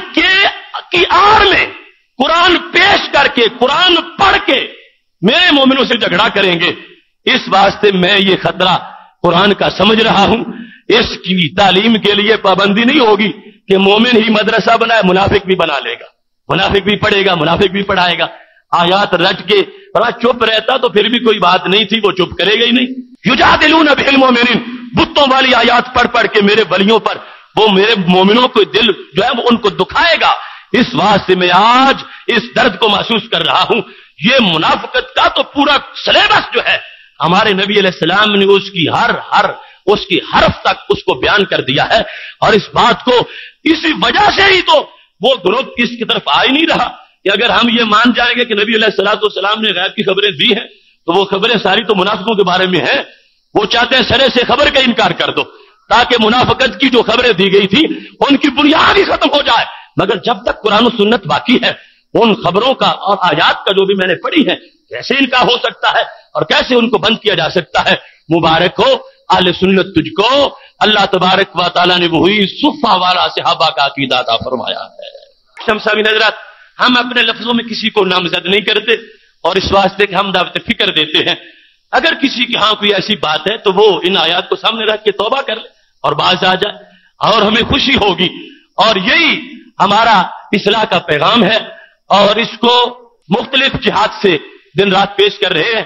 کی آڑ میں قرآن پیش کر کے قرآن پڑھ کے میرے مومنوں سے جھگڑا کریں گے. اس واسطے میں یہ خطرہ قرآن کا سمجھ رہا ہوں. اس کی تعلیم کے لیے پابندی نہیں ہوگی کہ مومن ہی مدرسہ بنائے, منافق بھی بنا لے گا, منافق بھی پڑھے گا, منافق بھی پڑھائے گا. آیات رٹ کے چپ رہتا تو پھر بھی کوئی بات نہیں تھی, وہ چپ کرے گا ہی نہیں. یجادلون بالمؤمنین, بتوں والی آیات پڑھ پڑھ کے میرے ولیوں پر وہ میرے مومنوں کو دل جو ہے وہ ان کو دکھائے گا. اس واسطے میں آج اس درد کو محسوس کر رہا ہوں یہ منافقت کا تو پورا سلیبس جو ہے ہمارے نبی علیہ السلام نے اس کی حرف تک اس کو بیان کر دیا ہے، اور اس بات کو اسی وجہ سے ہی تو وہ گروپ اس کی طرف آ ہی نہیں رہا کہ اگر ہم یہ مان جائیں گے کہ نبی علیہ السلام نے غیب کی خبریں دی ہیں تو وہ خبریں ساری تو منافقوں کے بارے میں ہیں. وہ چاہتے ہیں سرے سے خبر کا انکار کر دو تاکہ منافقت کی جو خبریں دی گئی تھی ان کی بنیاد ہی ختم ہو جائے. مگر جب تک قرآن و سنت باقی ہے ان خبروں کا اور آیات کا جو بھی میں نے پڑھی ہے کیسے انکار ہو سکتا ہے اور کیسے ان کو بند کیا جا سکتا ہے. مبارک ہو اہل سنت تجھ کو، اللہ تبارک و تعالیٰ نے وہی صفہ والا صحابہ کا عقیدہ عطا فرمایا ہے. شمساوی حضرات، ہم اپنے لفظوں میں کسی کو نامزد نہیں کرتے اور اس واسطے کہ ہم دعوت فکر دیتے ہیں. اگر کسی کے ہاں کوئی ایسی بات ہے تو وہ ان آیات کو سامنے رکھ کے توبہ کر لے اور باز آ جائے اور ہمیں خوشی ہوگی. اور یہی ہمارا اصلاح کا پیغام ہے اور اس کو مختلف جہات سے دن رات پیش کر رہے ہیں.